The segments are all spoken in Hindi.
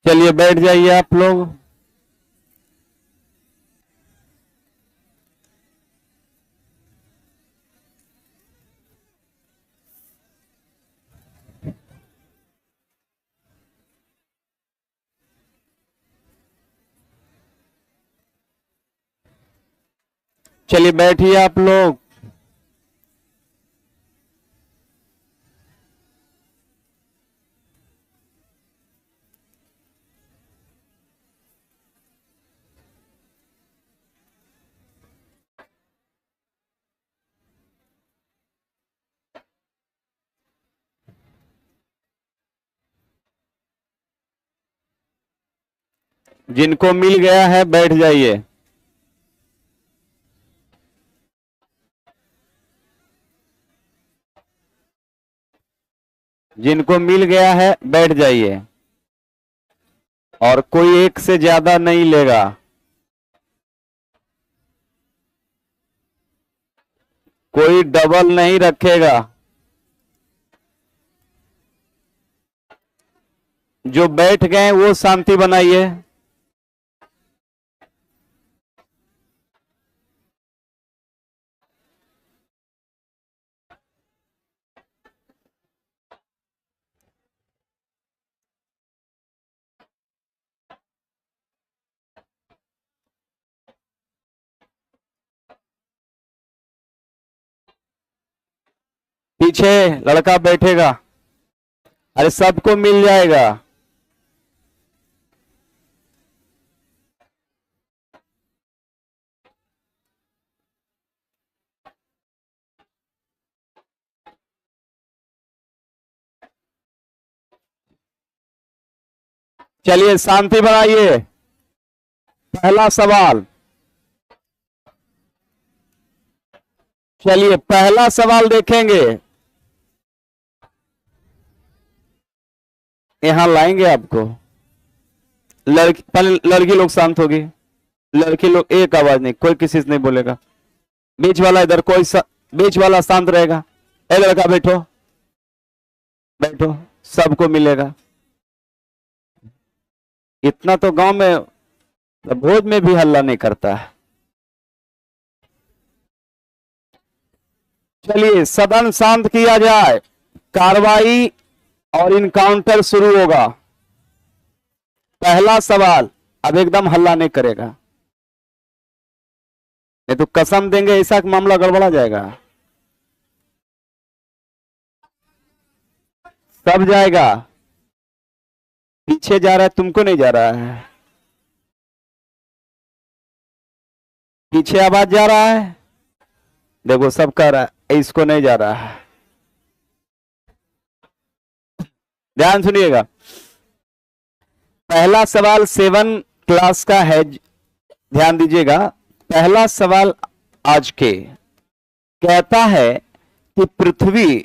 चलिए बैठ जाइए आप लोग। चलिए बैठिए आप लोग। जिनको मिल गया है बैठ जाइए। जिनको मिल गया है बैठ जाइए। और कोई एक से ज्यादा नहीं लेगा। कोई डबल नहीं रखेगा। जो बैठ गए वो शांति बनाइए। पीछे लड़का बैठेगा। अरे सबको मिल जाएगा। चलिए शांति बनाइए। पहला सवाल। चलिए पहला सवाल देखेंगे। यहां लाएंगे आपको। लड़की लोग शांत होगी। लड़की लोग एक आवाज नहीं, कोई किसी से नहीं बोलेगा। बीच वाला इधर बीच वाला शांत रहेगा। ए लड़का बैठो बैठो, सबको मिलेगा। इतना तो गांव में भोज में भी हल्ला नहीं करता है। चलिए सदन शांत किया जाए। कार्रवाई और इनकाउंटर शुरू होगा। पहला सवाल। अब एकदम हल्ला नहीं करेगा, नहीं तो कसम देंगे ऐसा मामला गड़बड़ा जाएगा। सब जाएगा। पीछे जा रहा है, तुमको नहीं जा रहा है। पीछे आवाज जा रहा है, देखो सब कह रहा है, इसको नहीं जा रहा है। ध्यान सुनिएगा। पहला सवाल 7 क्लास का है, ध्यान दीजिएगा। पहला सवाल आज के कहता है कि पृथ्वी,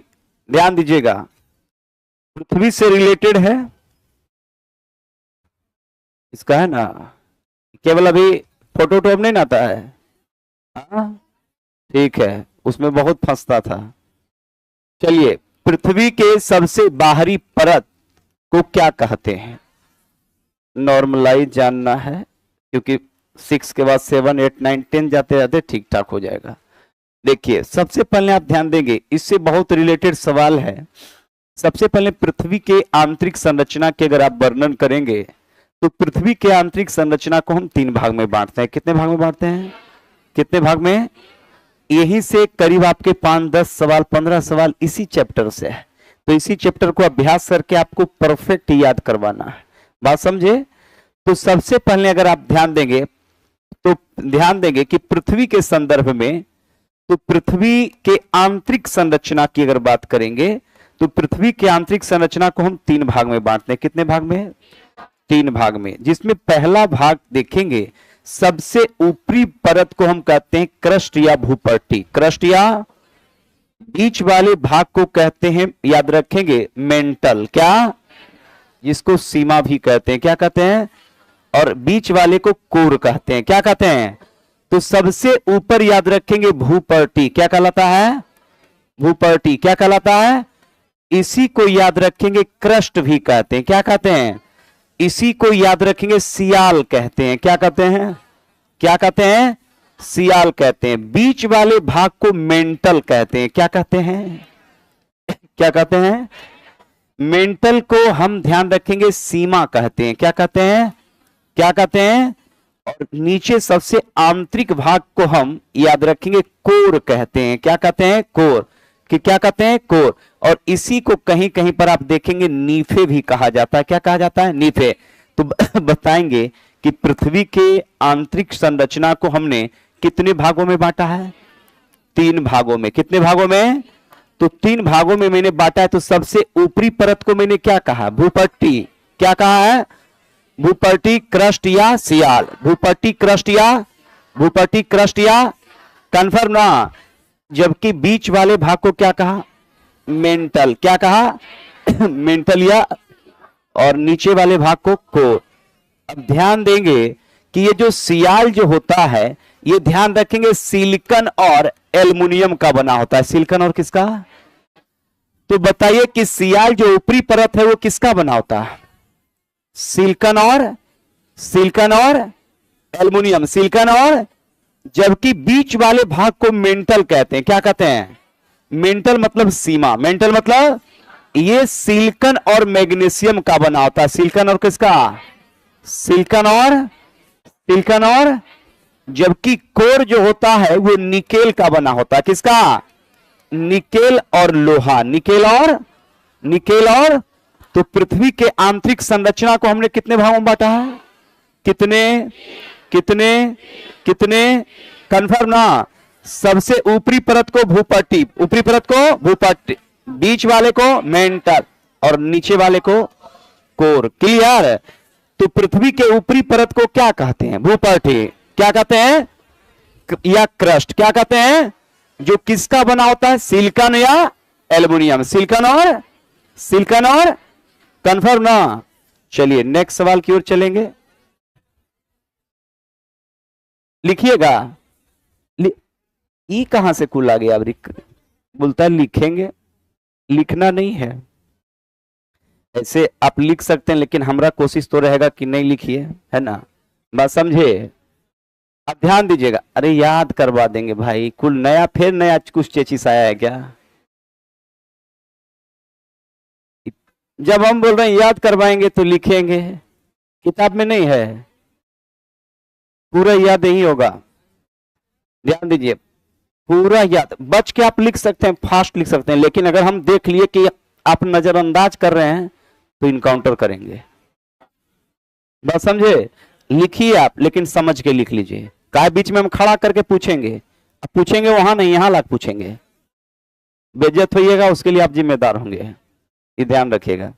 ध्यान दीजिएगा, पृथ्वी से रिलेटेड है। इसका है ना, केवल अभी फोटो टॉप नहीं आता है। ठीक है, उसमें बहुत फंसता था। चलिए पृथ्वी के सबसे बाहरी परत को क्या कहते हैं? नॉर्मलाइज जानना है, क्योंकि 6 के बाद 7 8 9 10 जाते जाते ठीक ठाक हो जाएगा। देखिए सबसे पहले आप ध्यान देंगे, इससे बहुत रिलेटेड सवाल है। सबसे पहले पृथ्वी के आंतरिक संरचना के अगर आप वर्णन करेंगे तो पृथ्वी के आंतरिक संरचना को हम 3 भाग में बांटते हैं। कितने भाग में बांटते हैं? कितने भाग में? यहीं से करीब आपके 5 10 सवाल 15 सवाल इसी चैप्टर से है। तो इसी चैप्टर को अभ्यास करके आपको परफेक्ट याद करवाना है। बात समझे? तो सबसे पहले अगर आप ध्यान देंगे तो ध्यान देंगे कि पृथ्वी के संदर्भ में, तो पृथ्वी के आंतरिक संरचना की अगर बात करेंगे तो पृथ्वी के आंतरिक संरचना को हम 3 भाग में बांटते हैं। कितने भाग में? 3 भाग में, जिसमें पहला भाग देखेंगे, सबसे ऊपरी परत को हम कहते हैं क्रस्ट या भूपर्टी। क्रस्ट या बीच वाले भाग को कहते हैं, याद रखेंगे, मेंटल। क्या? जिसको सीमा भी कहते हैं। क्या कहते हैं? और बीच वाले को कोर कहते हैं। क्या कहते हैं? तो सबसे ऊपर याद रखेंगे भूपर्टी। क्या कहलाता है? भूपर्टी। क्या कहलाता है? इसी को याद रखेंगे क्रस्ट भी कहते हैं। क्या कहते हैं? इसी को याद रखेंगे सियाल कहते हैं। क्या कहते हैं? क्या कहते हैं? सियाल कहते हैं। बीच वाले भाग को मेंटल कहते हैं। क्या कहते हैं? क्या कहते हैं? मेंटल को हम ध्यान रखेंगे सीमा कहते हैं। क्या कहते हैं? क्या कहते हैं? और नीचे सबसे आंतरिक भाग को हम याद रखेंगे कोर कहते हैं। क्या कहते हैं? कोर। कि क्या कहते हैं? कोर। और इसी को कहीं कहीं पर आप देखेंगे नीफे भी कहा जाता है। क्या कहा जाता है? नीफे। तो बताएंगे कि पृथ्वी के आंतरिक संरचना को हमने कितने भागों में बांटा है? 3 भागों में। कितने भागों में? तो 3 भागों में मैंने बांटा है। तो सबसे ऊपरी परत को मैंने क्या कहा? भूपट्टी। क्या कहा है? भूपट्टी, क्रस्ट या सियाल। भूपट्टी, क्रस्ट या भूपट्टी, क्रस्ट या कंफर्म ना। जबकि बीच वाले भाग को क्या कहा? मेंटल। क्या कहा? मेंटल या, और नीचे वाले भाग को कोर। अब ध्यान देंगे कि ये जो सियाल जो होता है, ये ध्यान रखेंगे सिलिकॉन और एल्युमिनियम का बना होता है। सिलिकॉन और किसका? तो बताइए कि सियाल जो ऊपरी परत है वो किसका बना होता है? सिलिकॉन और एल्युमिनियम। सिलिकॉन और, जबकि बीच वाले भाग को मेंटल कहते हैं। क्या कहते हैं? मेंटल मतलब सीमा। मेंटल मतलब ये सिलिकॉन और मैग्नीशियम का बना होता है। सिलिकॉन और किसका? सिलिकॉन और, जबकि कोर जो होता है वो निकेल का बना होता है। किसका? निकेल और लोहा। निकेल और तो पृथ्वी के आंतरिक संरचना को हमने कितने भागों में बांटा है? कितने कंफर्म ना। सबसे ऊपरी परत को भूपट्टी, ऊपरी परत को भूपट्टी, बीच वाले को मेंटल और नीचे वाले को कोर। क्लियर? तो पृथ्वी के ऊपरी परत को क्या कहते हैं? भूपट्टी। क्या कहते हैं? या क्रस्ट। क्या कहते हैं? जो किसका बना होता है? सिलिकॉन या एल्युमिनियम। सिलिकॉन और कंफर्म ना। चलिए नेक्स्ट सवाल की ओर चलेंगे। लिखिएगा। ई कहां से कुल आ गया? बोलता है लिखेंगे, लिखना नहीं है। ऐसे आप लिख सकते हैं, लेकिन हमारा कोशिश तो रहेगा कि नहीं लिखिए, है ना? बात समझे? आप ध्यान दीजिएगा। अरे याद करवा देंगे भाई। कुल नया, फिर नया कुछ चेचिस आया है क्या? जब हम बोल रहे हैं याद करवाएंगे तो लिखेंगे, किताब में नहीं है। पूरा याद नहीं होगा। ध्यान दीजिए, पूरा याद। बच के आप लिख सकते हैं, फास्ट लिख सकते हैं, लेकिन अगर हम देख लिए कि आप नजरअंदाज कर रहे हैं तो इनकाउंटर करेंगे। बस समझे? लिखिए आप, लेकिन समझ के लिख लीजिए। काय बीच में हम खड़ा करके पूछेंगे? अब पूछेंगे वहां नहीं, यहां लाके पूछेंगे। बेइज्जत होइएगा, उसके लिए आप जिम्मेदार होंगे। ये ध्यान रखिएगा।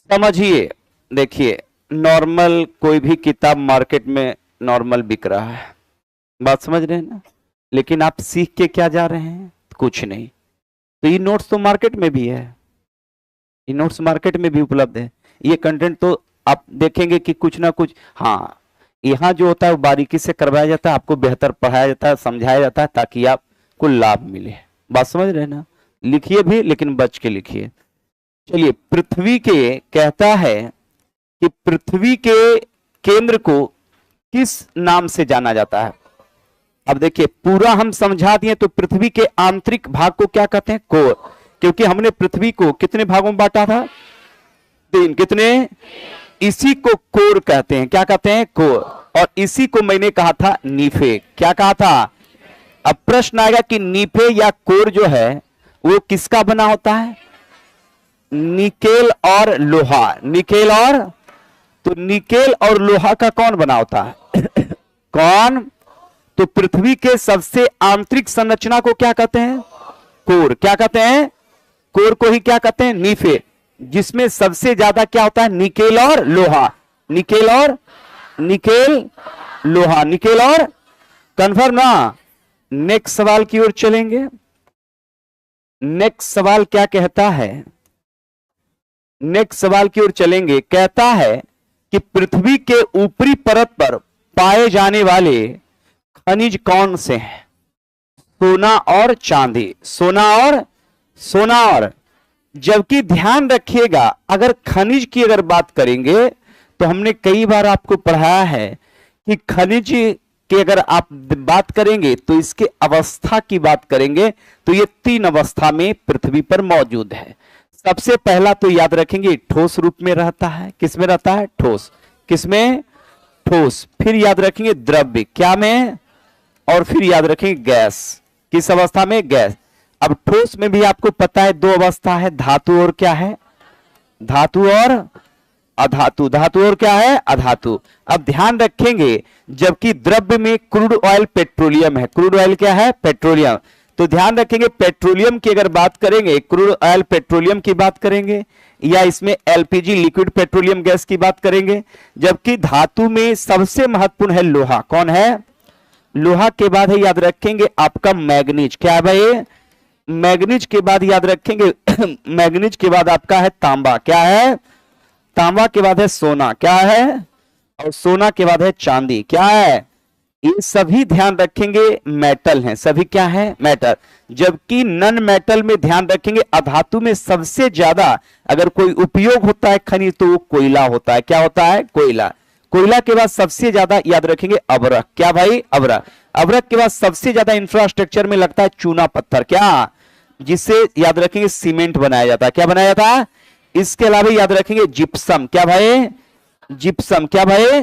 समझिए। देखिए, नॉर्मल कोई भी किताब मार्केट में नॉर्मल बिक रहा है, बात समझ रहे हैं ना? लेकिन आप सीख के क्या जा रहे हैं? कुछ नहीं। तो ये नोट्स तो मार्केट में भी है, ये नोट्स मार्केट में भी उपलब्ध है। ये कंटेंट तो आप देखेंगे कि कुछ ना कुछ, हाँ, यहाँ जो होता है वो बारीकी से करवाया जाता है, आपको बेहतर पढ़ाया जाता है, समझाया जाता है, ताकि आपको लाभ मिले। बात समझ रहे हैं ना? लिखिए भी, लेकिन बच के लिखिए। चलिए, पृथ्वी के कहता है कि पृथ्वी के केंद्र को किस नाम से जाना जाता है? अब देखिए, पूरा हम समझा दिए। तो पृथ्वी के आंतरिक भाग को क्या कहते हैं? कोर। क्योंकि हमने पृथ्वी को कितने भागों में बांटा था? 3। कितने? इसी को कोर कहते हैं। क्या कहते हैं? कोर। और इसी को मैंने कहा था नीफे। क्या कहा था? अब प्रश्न आएगा कि नीफे या कोर जो है वो किसका बना होता है? निकेल और लोहा। निकेल और, तो निकेल और लोहा का कौन बना होता है? कौन? तो पृथ्वी के सबसे आंतरिक संरचना को क्या कहते हैं? कोर। क्या कहते हैं? कोर को ही क्या कहते हैं? नीफे। जिसमें सबसे ज्यादा क्या होता है? निकेल और लोहा। निकेल लोहा। निकेल और कंफर्म ना। नेक्स्ट सवाल की ओर चलेंगे। नेक्स्ट सवाल क्या कहता है? नेक्स्ट सवाल की ओर चलेंगे। कहता है कि पृथ्वी के ऊपरी परत पर पाए जाने वाले खनिज कौन से हैं? सोना और चांदी। सोना और जबकि ध्यान रखिएगा, अगर खनिज की अगर बात करेंगे तो हमने कई बार आपको पढ़ाया है कि खनिज की अगर आप बात करेंगे तो इसके अवस्था की बात करेंगे तो ये 3 अवस्था में पृथ्वी पर मौजूद है। सबसे पहला तो याद रखेंगे ठोस रूप में रहता है। किस में रहता है? ठोस। किसमें? ठोस। फिर याद रखेंगे द्रव्य, क्या में? और फिर याद रखेंगे गैस। किस अवस्था में? गैस। अब ठोस में भी आपको पता है 2 अवस्था है, धातु और क्या है? धातु और अधातु। धातु और क्या है? अधातु। अब ध्यान रखेंगे, जबकि द्रव्य में क्रूड ऑयल पेट्रोलियम है। क्रूड ऑयल क्या है? पेट्रोलियम। तो ध्यान रखेंगे, पेट्रोलियम की अगर बात करेंगे, क्रूड ऑयल पेट्रोलियम की बात करेंगे, या इसमें एलपीजी लिक्विड पेट्रोलियम गैस की बात करेंगे। जबकि धातु में सबसे महत्वपूर्ण है लोहा। कौन है? लोहा के बाद है याद रखेंगे आपका मैग्नीज। क्या है भाई? मैग्नीज के बाद याद रखेंगे मैग्नीज के बाद आपका है तांबा। क्या है? तांबा के बाद है सोना। क्या है? और सोना के बाद है चांदी। क्या है? ये सभी ध्यान रखेंगे मेटल हैं। सभी क्या है? मेटल। जबकि नन मेटल में ध्यान रखेंगे अधातु में सबसे ज्यादा अगर कोई उपयोग होता है खनिज तो वो कोयला होता है। क्या होता है? कोयला। कोयला के बाद सबसे ज्यादा याद रखेंगे अभ्रक। क्या भाई? अभ्रक। अभ्रक के बाद सबसे ज्यादा इंफ्रास्ट्रक्चर में लगता है चूना पत्थर। क्या? जिससे याद रखेंगे सीमेंट बनाया जाता है। क्या बनाया जाता है? इसके अलावा याद रखेंगे जिप्सम। क्या भाई? जिप्सम। क्या भाई?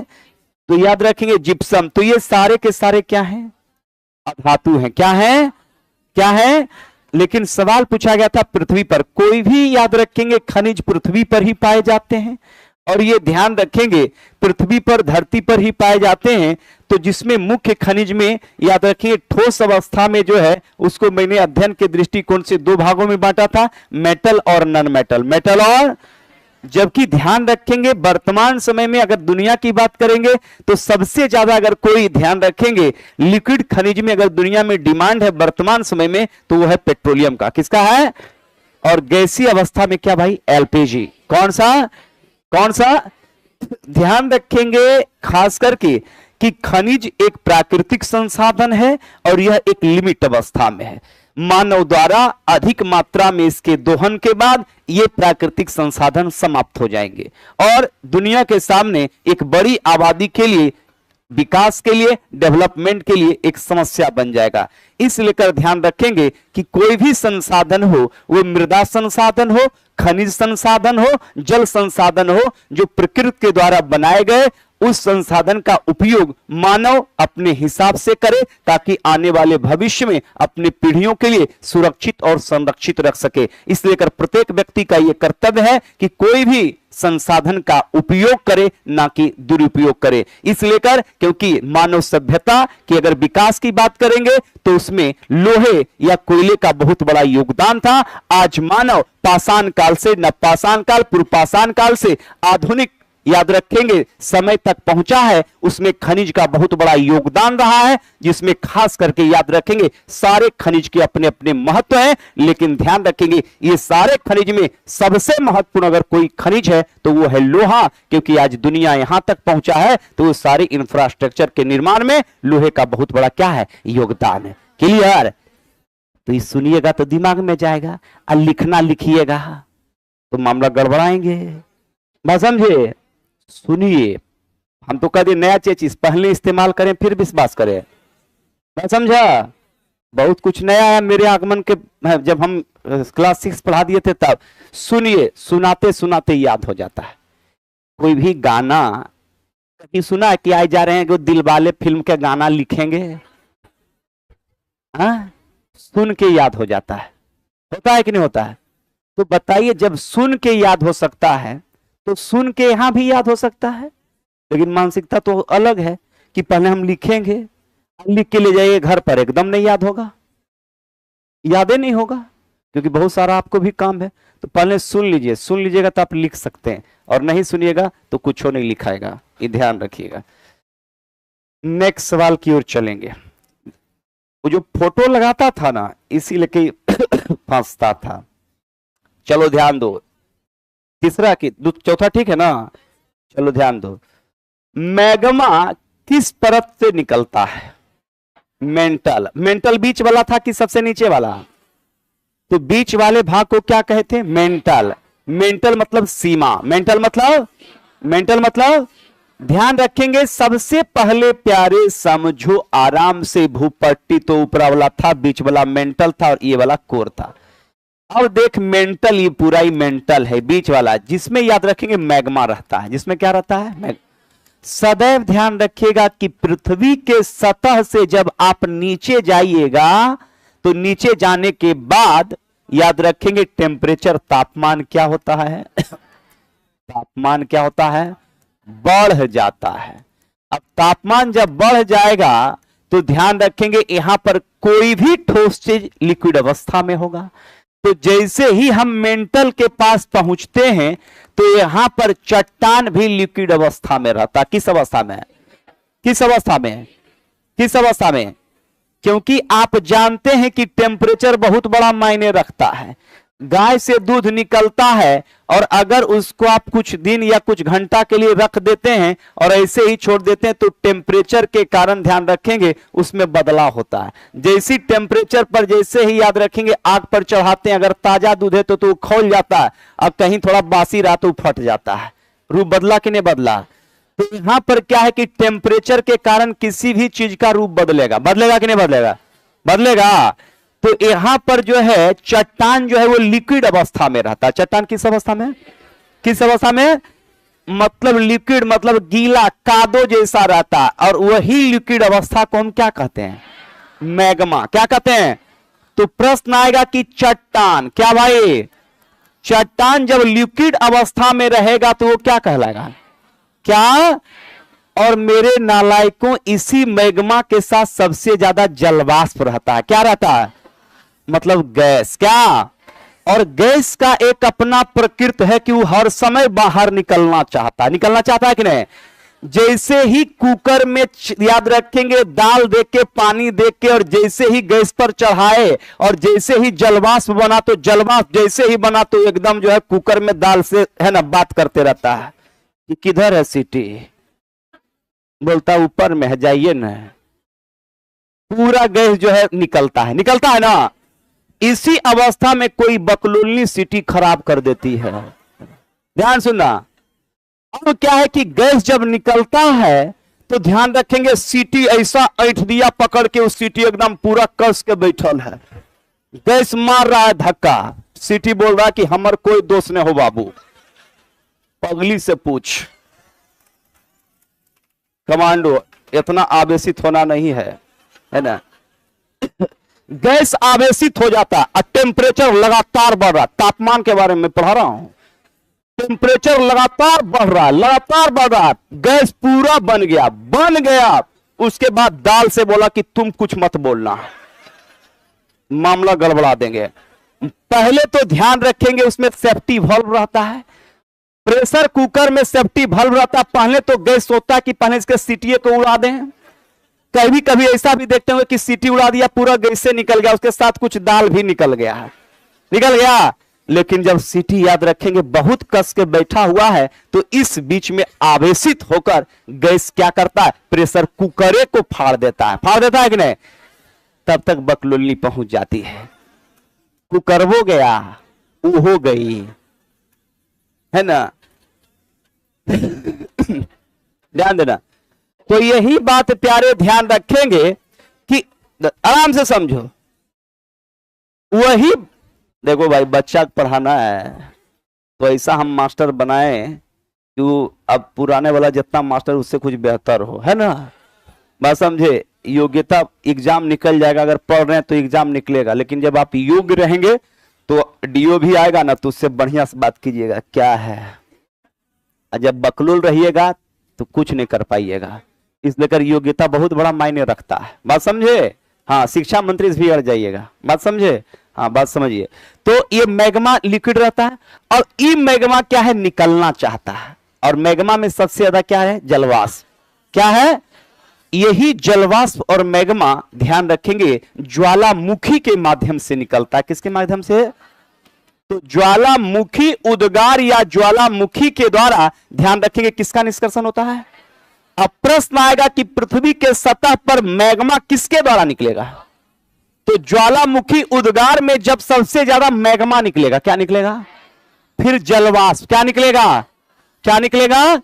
तो याद रखेंगे जिप्सम। तो ये सारे के सारे क्या हैं? अधातु हैं। क्या है? क्या है? लेकिन सवाल पूछा गया था पृथ्वी पर कोई भी याद रखेंगे खनिज पृथ्वी पर ही पाए जाते हैं। और ये ध्यान रखेंगे पृथ्वी पर, धरती पर ही पाए जाते हैं। तो जिसमें मुख्य खनिज में याद रखेंगे ठोस अवस्था में जो है उसको मैंने अध्ययन के दृष्टिकोण से 2 भागों में बांटा था, मेटल और नॉन मेटल। मेटल और, जबकि ध्यान रखेंगे वर्तमान समय में अगर दुनिया की बात करेंगे तो सबसे ज्यादा अगर कोई ध्यान रखेंगे लिक्विड खनिज में अगर दुनिया में डिमांड है वर्तमान समय में तो वो है पेट्रोलियम का। किसका है? और गैसीय अवस्था में क्या भाई? एलपीजी। कौन सा? कौन सा? ध्यान रखेंगे खास करके कि खनिज एक प्राकृतिक संसाधन है और यह एक लिमिट अवस्था में है। मानव द्वारा अधिक मात्रा में इसके दोहन के बाद ये प्राकृतिक संसाधन समाप्त हो जाएंगे और दुनिया के सामने एक बड़ी आबादी के लिए, विकास के लिए, डेवलपमेंट के लिए एक समस्या बन जाएगा। इस लेकर ध्यान रखेंगे कि कोई भी संसाधन हो, वो मृदा संसाधन हो, खनिज संसाधन हो, जल संसाधन हो, जो प्रकृति के द्वारा बनाए गए, उस संसाधन का उपयोग मानव अपने हिसाब से करे ताकि आने वाले भविष्य में अपने पीढ़ियों के लिए सुरक्षित और संरक्षित रख सके। इसलिए कर प्रत्येक व्यक्ति का यह कर्तव्य है कि कोई भी संसाधन का उपयोग करे, ना कि दुरुपयोग करे। इसलिए कर क्योंकि मानव सभ्यता की अगर विकास की बात करेंगे तो उसमें लोहे या कोयले का बहुत बड़ा योगदान था। आज मानव पाषाण काल से, नवपाषाण काल, पूर्व पाषाण काल से आधुनिक याद रखेंगे समय तक पहुंचा है, उसमें खनिज का बहुत बड़ा योगदान रहा है, जिसमें खास करके याद रखेंगे सारे खनिज के अपने अपने महत्व हैं। लेकिन ध्यान रखेंगे ये सारे खनिज में सबसे महत्वपूर्ण अगर कोई खनिज है तो वो है लोहा, क्योंकि आज दुनिया यहां तक पहुंचा है तो वो सारे इंफ्रास्ट्रक्चर के निर्माण में लोहे का बहुत बड़ा क्या है? योगदान है। क्लियर? तो ये सुनिएगा तो दिमाग में जाएगा और लिखना लिखिएगा तो मामला गड़बड़ाएंगे। बात समझे? सुनिए, हम तो कहते नया चीज पहले इस्तेमाल करें फिर विश्वास करें। मैं समझा? बहुत कुछ नया है मेरे आगमन के, जब हम क्लास 6 पढ़ा दिए थे तब। सुनिए, सुनाते सुनाते याद हो जाता है। कोई भी गाना कभी सुना है कि आए जा रहे हैं कि दिलवाले फिल्म के गाना लिखेंगे? हाँ, सुन के याद हो जाता है। होता है कि नहीं होता है? तो बताइए, जब सुन के याद हो सकता है तो सुन के यहां भी याद हो सकता है। लेकिन मानसिकता तो अलग है कि पहले हम लिखेंगे, लिख के ले जाइए घर पर, एकदम नहीं याद होगा, यादें नहीं होगा, क्योंकि बहुत सारा आपको भी काम है। तो पहले सुन लीजिए, सुन लीजिएगा तो आप लिख सकते हैं, और नहीं सुनिएगा तो कुछ नहीं लिखाएगा। ये ध्यान रखिएगा। नेक्स्ट सवाल की ओर चलेंगे। वो जो फोटो लगाता था ना, इसीलिए फंसता था। चलो ध्यान दो, तीसरा की चौथा ठीक है ना? चलो ध्यान दो। मैग्मा किस परत से निकलता है? मेंटल। मेंटल बीच वाला था कि सबसे नीचे वाला? तो बीच वाले भाग को क्या कहते हैं? मेंटल। मेंटल मतलब सीमा, मेंटल मतलब ध्यान रखेंगे। सबसे पहले प्यारे समझो आराम से, भूपट्टी तो ऊपर वाला था, बीच वाला मेंटल था और ये वाला कोर था। अब देख मेंटल, ये पूरा ही मेंटल है, बीच वाला जिसमें याद रखेंगे मैग्मा रहता है। जिसमें क्या रहता है? सदैव ध्यान रखिएगा कि पृथ्वी के सतह से जब आप नीचे जाइएगा तो नीचे जाने के बाद याद रखेंगे टेम्परेचर, तापमान क्या होता है? तापमान क्या होता है? बढ़ जाता है। अब तापमान जब बढ़ जाएगा तो ध्यान रखेंगे यहां पर कोई भी ठोस चीज लिक्विड अवस्था में होगा। तो जैसे ही हम मेंटल के पास पहुंचते हैं तो यहां पर चट्टान भी लिक्विड अवस्था में रहता। किस अवस्था में? किस अवस्था में? किस अवस्था में? क्योंकि आप जानते हैं कि टेम्परेचर बहुत बड़ा मायने रखता है। गाय से दूध निकलता है और अगर उसको आप कुछ दिन या कुछ घंटा के लिए रख देते हैं और ऐसे ही छोड़ देते हैं तो टेम्परेचर के कारण ध्यान रखेंगे उसमें बदलाव होता है। जैसी टेम्परेचर पर जैसे ही याद रखेंगे आग पर चढ़ाते हैं, अगर ताजा दूध है तो खौल जाता है, अब कहीं थोड़ा बासी रहा तो फट जाता है। रूप बदला कि नहीं बदला? तो यहां पर क्या है कि टेम्परेचर के कारण किसी भी चीज का रूप बदलेगा। बदलेगा कि नहीं बदलेगा? बदलेगा। तो यहां पर जो है चट्टान जो है वो लिक्विड अवस्था में रहता है। चट्टान किस अवस्था में? किस अवस्था में? मतलब लिक्विड मतलब गीला कादो जैसा रहता है, और वही लिक्विड अवस्था को हम क्या कहते हैं? मैग्मा। क्या कहते हैं? तो प्रश्न आएगा कि चट्टान, क्या भाई? चट्टान जब लिक्विड अवस्था में रहेगा तो वो क्या कहलाएगा? क्या? और मेरे नालायकों इसी मैग्मा के साथ सबसे ज्यादा जलवाष्प रहता है। क्या रहता है? मतलब गैस। क्या? और गैस का एक अपना प्रकृति है कि वो हर समय बाहर निकलना चाहता है। निकलना चाहता है कि नहीं? जैसे ही कुकर में याद रखेंगे दाल देख के, पानी देख के, और जैसे ही गैस पर चढ़ाए और जैसे ही जलवाष्प बना तो जलवाष्प जैसे ही बना तो एकदम जो है कुकर में दाल से है ना बात करते रहता है कि किधर है सीटी? बोलता ऊपर में है, जाइए ना। पूरा गैस जो है निकलता है ना। इसी अवस्था में कोई बकलोलनी सीटी खराब कर देती है। ध्यान सुनना। अब क्या है कि गैस जब निकलता है तो ध्यान रखेंगे सीटी ऐसा ऐठ दिया पकड़ के, उस सीटी एकदम पूरा कस के बैठल है। गैस मार रहा है धक्का, सीटी बोल रहा है कि हमर कोई दोष न हो बाबू, पगली से पूछ। कमांडो इतना आवेशित होना नहीं है ना। गैस आवेशित हो जाता है और टेम्परेचर लगातार बढ़ रहा। तापमान के बारे में पढ़ा रहा हूं। टेम्परेचर लगातार बढ़ रहा, गैस पूरा बन गया। उसके बाद दाल से बोला कि तुम कुछ मत बोलना, मामला गड़बड़ा देंगे। पहले तो ध्यान रखेंगे उसमें सेफ्टी वाल्व रहता है। प्रेशर कुकर में सेफ्टी वाल्व रहता है। पहले तो गैस सोचता है कि पहले इसके सीटीए को उड़ा दें। कभी कभी ऐसा भी देखते होंगे कि सीटी उड़ा दिया, पूरा गैस से निकल गया, उसके साथ कुछ दाल भी निकल गया। लेकिन जब सीटी याद रखेंगे बहुत कस के बैठा हुआ है तो इस बीच में आवेशित होकर गैस क्या करता है? प्रेशर कुकरे को फाड़ देता है कि नहीं? तब तक बकलोली पहुंच जाती है। कुकर वो गया, वो हो गई, है ना। ध्यान देना। तो यही बात प्यारे ध्यान रखेंगे कि आराम से समझो। वही देखो भाई, बच्चा पढ़ाना है तो ऐसा हम मास्टर बनाए कि अब पुराने वाला जितना मास्टर उससे कुछ बेहतर हो, है ना। बात समझे। योग्यता एग्जाम निकल जाएगा, अगर पढ़ रहे हैं तो एग्जाम निकलेगा, लेकिन जब आप योग्य रहेंगे तो डीओ भी आएगा ना तो उससे बढ़िया से बात कीजिएगा क्या है। जब बकलुल रहिएगा तो कुछ नहीं कर पाइएगा। इसलिए कर योग्यता बहुत बड़ा मायने रखता है। बात समझे। हाँ, शिक्षा मंत्री से भी अड़ जाइएगा। बात समझे। हाँ, बात समझिए। तो ये मैग्मा लिक्विड रहता है और ये मैग्मा क्या है? निकलना चाहता है। और मैग्मा में सबसे ज्यादा क्या है? जलवाष्प। क्या है? यही जलवाष्प और मैग्मा ध्यान रखेंगे ज्वालामुखी के माध्यम से निकलता है। किसके माध्यम से? तो ज्वालामुखी उद्गार या ज्वालामुखी के द्वारा ध्यान रखेंगे किसका निष्कर्षण होता है? अब प्रश्न आएगा कि पृथ्वी के सतह पर मैग्मा किसके द्वारा निकलेगा? तो तो ज्वालामुखी उद्गार में जब सबसे ज्यादा मैग्मा निकलेगा, क्या निकलेगा? फिर जलवाष्प, क्या निकलेगा? क्या निकलेगा?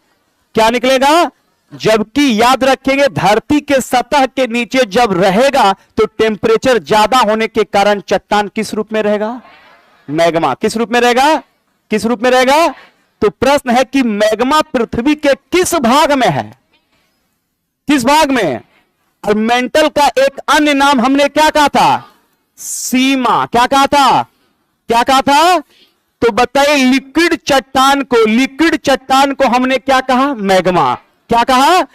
क्या निकलेगा? जबकि याद रखेंगे धरती के सतह के नीचे जब रहेगा तो टेम्परेचर ज्यादा होने के कारण चट्टान किस रूप में रहेगा? मैग्मा। किस रूप में रहेगा? किस रूप में रहेगा? तो प्रश्न है कि मैग्मा पृथ्वी के किस भाग में है? किस भाग में? और मेंटल का एक अन्य नाम हमने क्या कहा था? सीमा। क्या कहा था? क्या कहा था? तो बताइए लिक्विड चट्टान को, लिक्विड चट्टान को हमने क्या कहा? मैग्मा। क्या कहा?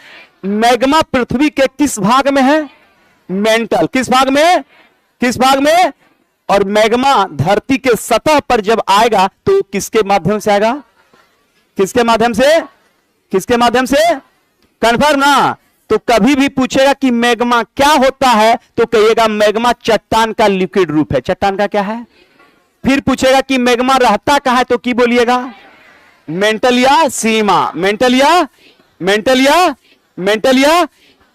मैग्मा पृथ्वी के किस भाग में है? मेंटल। किस भाग में? किस भाग में? और मैग्मा धरती के सतह पर जब आएगा तो किसके माध्यम से आएगा? किसके माध्यम से? किसके माध्यम से? कन्फर्म ना? तो कभी भी पूछेगा कि मैग्मा क्या होता है तो कहिएगा मैग्मा चट्टान का लिक्विड रूप है। चट्टान का क्या है? फिर पूछेगा कि मैग्मा रहता कहां है तो की बोलिएगा? मेंटल या सीमा। मेंटल या मेंटल या मेंटल या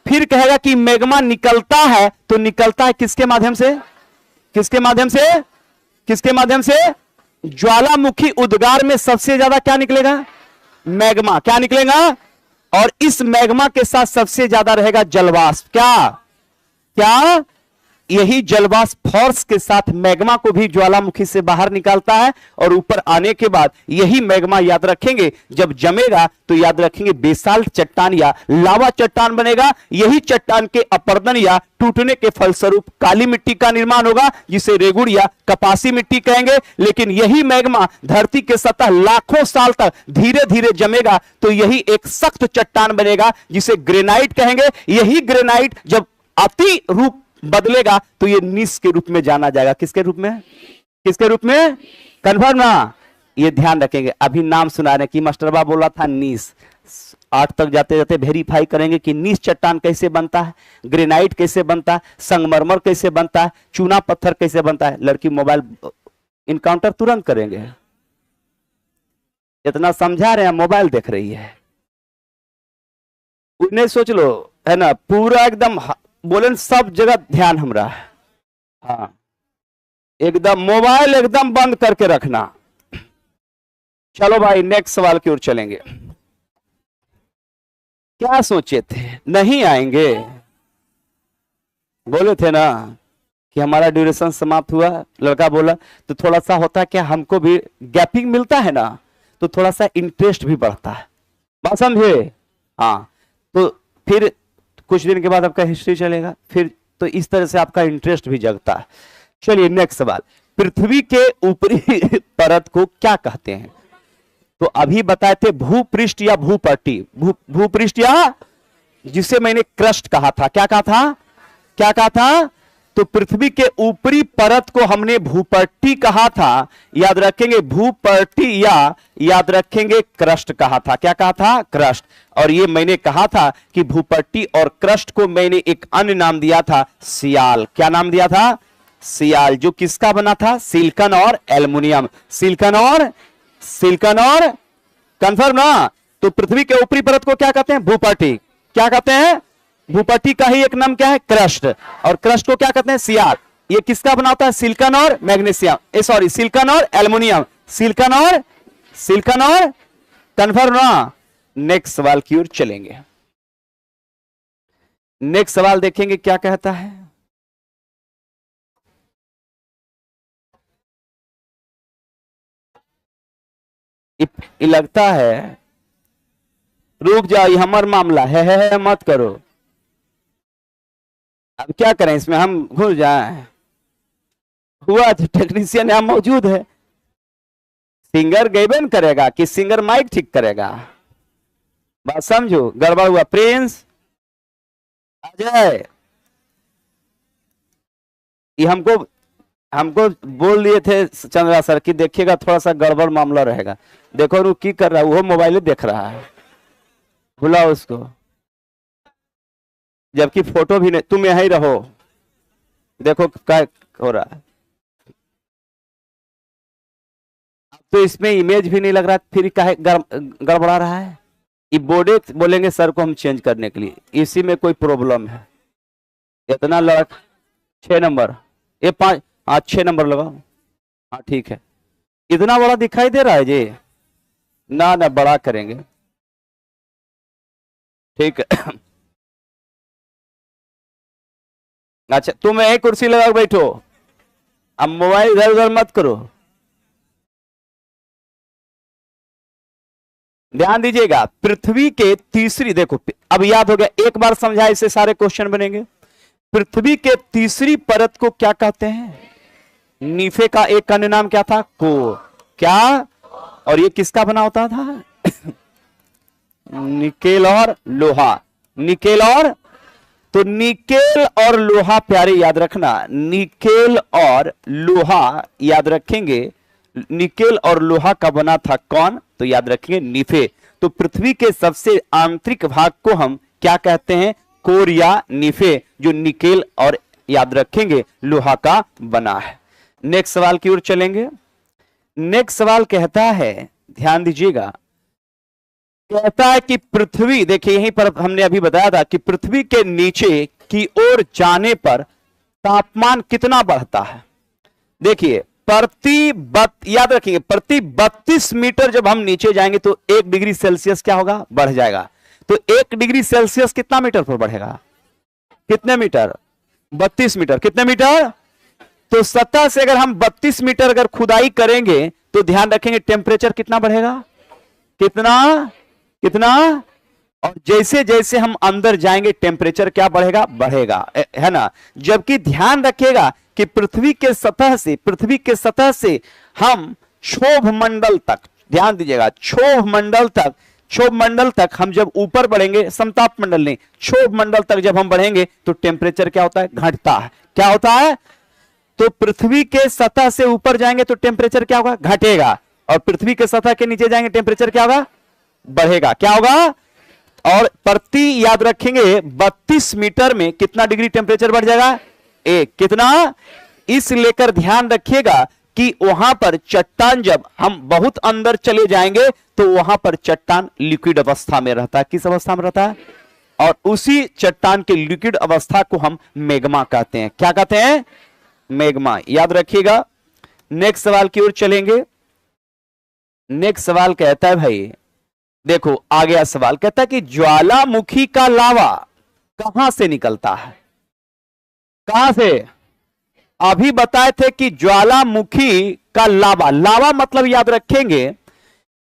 फिर कहेगा कि मैग्मा निकलता है तो निकलता है किसके माध्यम से? किसके माध्यम से? किसके माध्यम से? ज्वालामुखी उद्गार में सबसे ज्यादा क्या निकलेगा? मैग्मा। क्या निकलेगा? और इस मैग्मा के साथ सबसे ज्यादा रहेगा जलवाष्प। क्या? क्या? यही जलवाष्प फोर्स के साथ मैग्मा को भी ज्वालामुखी से बाहर निकालता है और ऊपर आने के बाद यही मैग्मा याद रखेंगे जब जमेगा तो याद रखेंगे बेसाल्ट चट्टान या लावा चट्टान बनेगा। यही चट्टान के अपरदन या टूटने के फलस्वरूप काली मिट्टी का निर्माण होगा जिसे रेगुड़ या कपासी मिट्टी कहेंगे। लेकिन यही मैग्मा धरती के सतह लाखों साल तक धीरे धीरे जमेगा तो यही एक सख्त चट्टान बनेगा जिसे ग्रेनाइट कहेंगे। यही ग्रेनाइट जब अति रूप बदलेगा तो ये नीस के रूप में जाना जाएगा। किसके रूप में? किसके रूप में? कन्फर्म ना? ये ध्यान रखेंगे। अभी नाम सुना रहे कि मास्टरबा बोला था नीस। 8 तक जाते जाते वेरीफाई करेंगे कि नीस चट्टान कैसे बनता है, ग्रेनाइट कैसे बनता है, संगमरमर कैसे बनता है, चूना पत्थर कैसे बनता है। लड़की मोबाइल इनकाउंटर तुरंत करेंगे। इतना समझा रहे हैं, मोबाइल देख रही है। उन्हें सोच लो है ना, पूरा एकदम बोले सब जगह ध्यान हमरा है। हाँ, एकदम मोबाइल एकदम बंद करके रखना। चलो भाई नेक्स्ट सवाल की ओर चलेंगे। क्या सोचे थे? नहीं आएंगे? बोले थे ना कि हमारा ड्यूरेशन समाप्त हुआ। लड़का बोला तो थोड़ा सा होता है क्या, हमको भी गैपिंग मिलता है ना तो थोड़ा सा इंटरेस्ट भी बढ़ता है। बात समझे? हाँ, तो फिर कुछ दिन के बाद आपका हिस्ट्री चलेगा, फिर तो इस तरह से आपका इंटरेस्ट भी जगता है। चलिए नेक्स्ट सवाल। पृथ्वी के ऊपरी परत को क्या कहते हैं? तो अभी बताए थे भूपृष्ठ या भूपट्टी। भूपृष्ठ या जिसे मैंने क्रस्ट कहा था। क्या कहा था? क्या कहा था? तो पृथ्वी के ऊपरी परत को हमने भूपट्टी कहा था। याद रखेंगे भूपट्टी या याद रखेंगे क्रस्ट कहा था। क्या कहा था? क्रस्ट। और ये मैंने कहा था कि भूपट्टी और क्रस्ट को मैंने एक अन्य नाम दिया था, सियाल। क्या नाम दिया था? सियाल। जो किसका बना था? सिलिकॉन और एल्युमिनियम। सिलिकॉन और कंफर्म ना? तो पृथ्वी के ऊपरी परत को क्या कहते हैं? भूपट्टी। क्या कहते हैं? भूपट्टी का ही एक नाम क्या है? क्रस्ट। और क्रस्ट को क्या कहते हैं? सियाल। ये किसका बना होता है? सिलिकॉन और मैग्नीशियम, सॉरी सिलिकॉन और एल्युमिनियम। सिलिकॉन और कंफर्म ना? नेक्स्ट सवाल की ओर चलेंगे। नेक्स्ट सवाल देखेंगे क्या कहता है। ये लगता है, रुक जाओ, ये हमारा मामला है मत करो। अब क्या करें इसमें, हम घुस जाए। हुआ तो टेक्नीशियन यहां मौजूद है। सिंगर गेबन करेगा कि सिंगर माइक ठीक करेगा? बात समझो, गड़बड़ हुआ। प्रिंस अजय, ये हमको बोल दिए थे चंद्रा सर कि देखिएगा थोड़ा सा गड़बड़ मामला रहेगा। देखो रू की कर रहा है, वो मोबाइल देख रहा है, बुलाओ उसको। जबकि फोटो भी नहीं, तुम यहीं रहो, देखो क्या हो रहा है। तो इसमें इमेज भी नहीं लग रहा, फिर काहे गड़बड़ा रहा है। ये बोर्डे बोलेंगे सर को हम चेंज करने के लिए, इसी में कोई प्रॉब्लम है। इतना लड़क 6 नंबर ये 5, हाँ 6 नंबर लगाओ। हाँ ठीक है, इतना बड़ा दिखाई दे रहा है जी? ना ना, बड़ा करेंगे, ठीक है। अच्छा, तुम एक कुर्सी लगा के बैठो, अब मोबाइल इधर उधर मत करो, ध्यान दीजिएगा। पृथ्वी के तीसरी, देखो अब याद हो गया, एक बार समझा इससे सारे क्वेश्चन बनेंगे। पृथ्वी के तीसरी परत को क्या कहते हैं? नीफे का एक अन्य नाम क्या था? कोर। क्या? और ये किसका बना होता था? निकेल और लोहा। निकेल और, तो निकेल और लोहा प्यारे याद रखना, निकेल और लोहा याद रखेंगे। निकेल और लोहा का बना था कौन? तो याद रखेंगे नीफे। तो पृथ्वी के सबसे आंतरिक भाग को हम क्या कहते हैं? कोर या नीफे, जो निकेल और याद रखेंगे लोहा का बना है। नेक्स्ट सवाल की ओर चलेंगे। नेक्स्ट सवाल कहता है, ध्यान दीजिएगा, कहता है कि पृथ्वी, देखिए यहीं पर हमने अभी बताया था कि पृथ्वी के नीचे की ओर जाने पर तापमान कितना बढ़ता है। देखिए याद रखिए, प्रति 32 मीटर जब हम नीचे जाएंगे तो 1 डिग्री सेल्सियस क्या होगा? बढ़ जाएगा। तो 1 डिग्री सेल्सियस कितना मीटर पर बढ़ेगा? कितने मीटर? 32 मीटर। कितने मीटर? तो सतह से अगर हम 32 मीटर अगर खुदाई करेंगे तो ध्यान रखेंगे टेम्परेचर कितना बढ़ेगा? कितना कितना? और जैसे जैसे हम अंदर जाएंगे टेम्परेचर क्या बढ़ेगा? बढ़ेगा, है ना। जबकि ध्यान रखिएगा कि पृथ्वी के सतह से हम क्षोभ मंडल तक, ध्यान दीजिएगा, क्षोभ मंडल तक हम जब ऊपर बढ़ेंगे, समताप मंडल नहीं, क्षोभ मंडल तक जब हम बढ़ेंगे तो टेम्परेचर क्या होता है? घटता है। क्या होता है? तो पृथ्वी के सतह से ऊपर जाएंगे तो टेम्परेचर क्या होगा? घटेगा। और पृथ्वी के सतह के नीचे जाएंगे टेम्परेचर क्या होगा? बढ़ेगा। क्या होगा? और प्रति याद रखेंगे 32 मीटर में कितना डिग्री टेम्परेचर बढ़ जाएगा? 1। कितना? इस लेकर ध्यान रखिएगा कि वहां पर चट्टान, जब हम बहुत अंदर चले जाएंगे तो वहां पर चट्टान लिक्विड अवस्था में रहता है। किस अवस्था में रहता है? और उसी चट्टान के लिक्विड अवस्था को हम मैग्मा कहते हैं। क्या कहते हैं? मैग्मा। याद रखिएगा। नेक्स्ट सवाल की ओर चलेंगे। नेक्स्ट सवाल कहता है, भाई देखो आ गया सवाल, कहता है कि ज्वालामुखी का लावा कहां से निकलता है? कहां से? अभी बताए थे कि ज्वालामुखी का लावा, लावा मतलब याद रखेंगे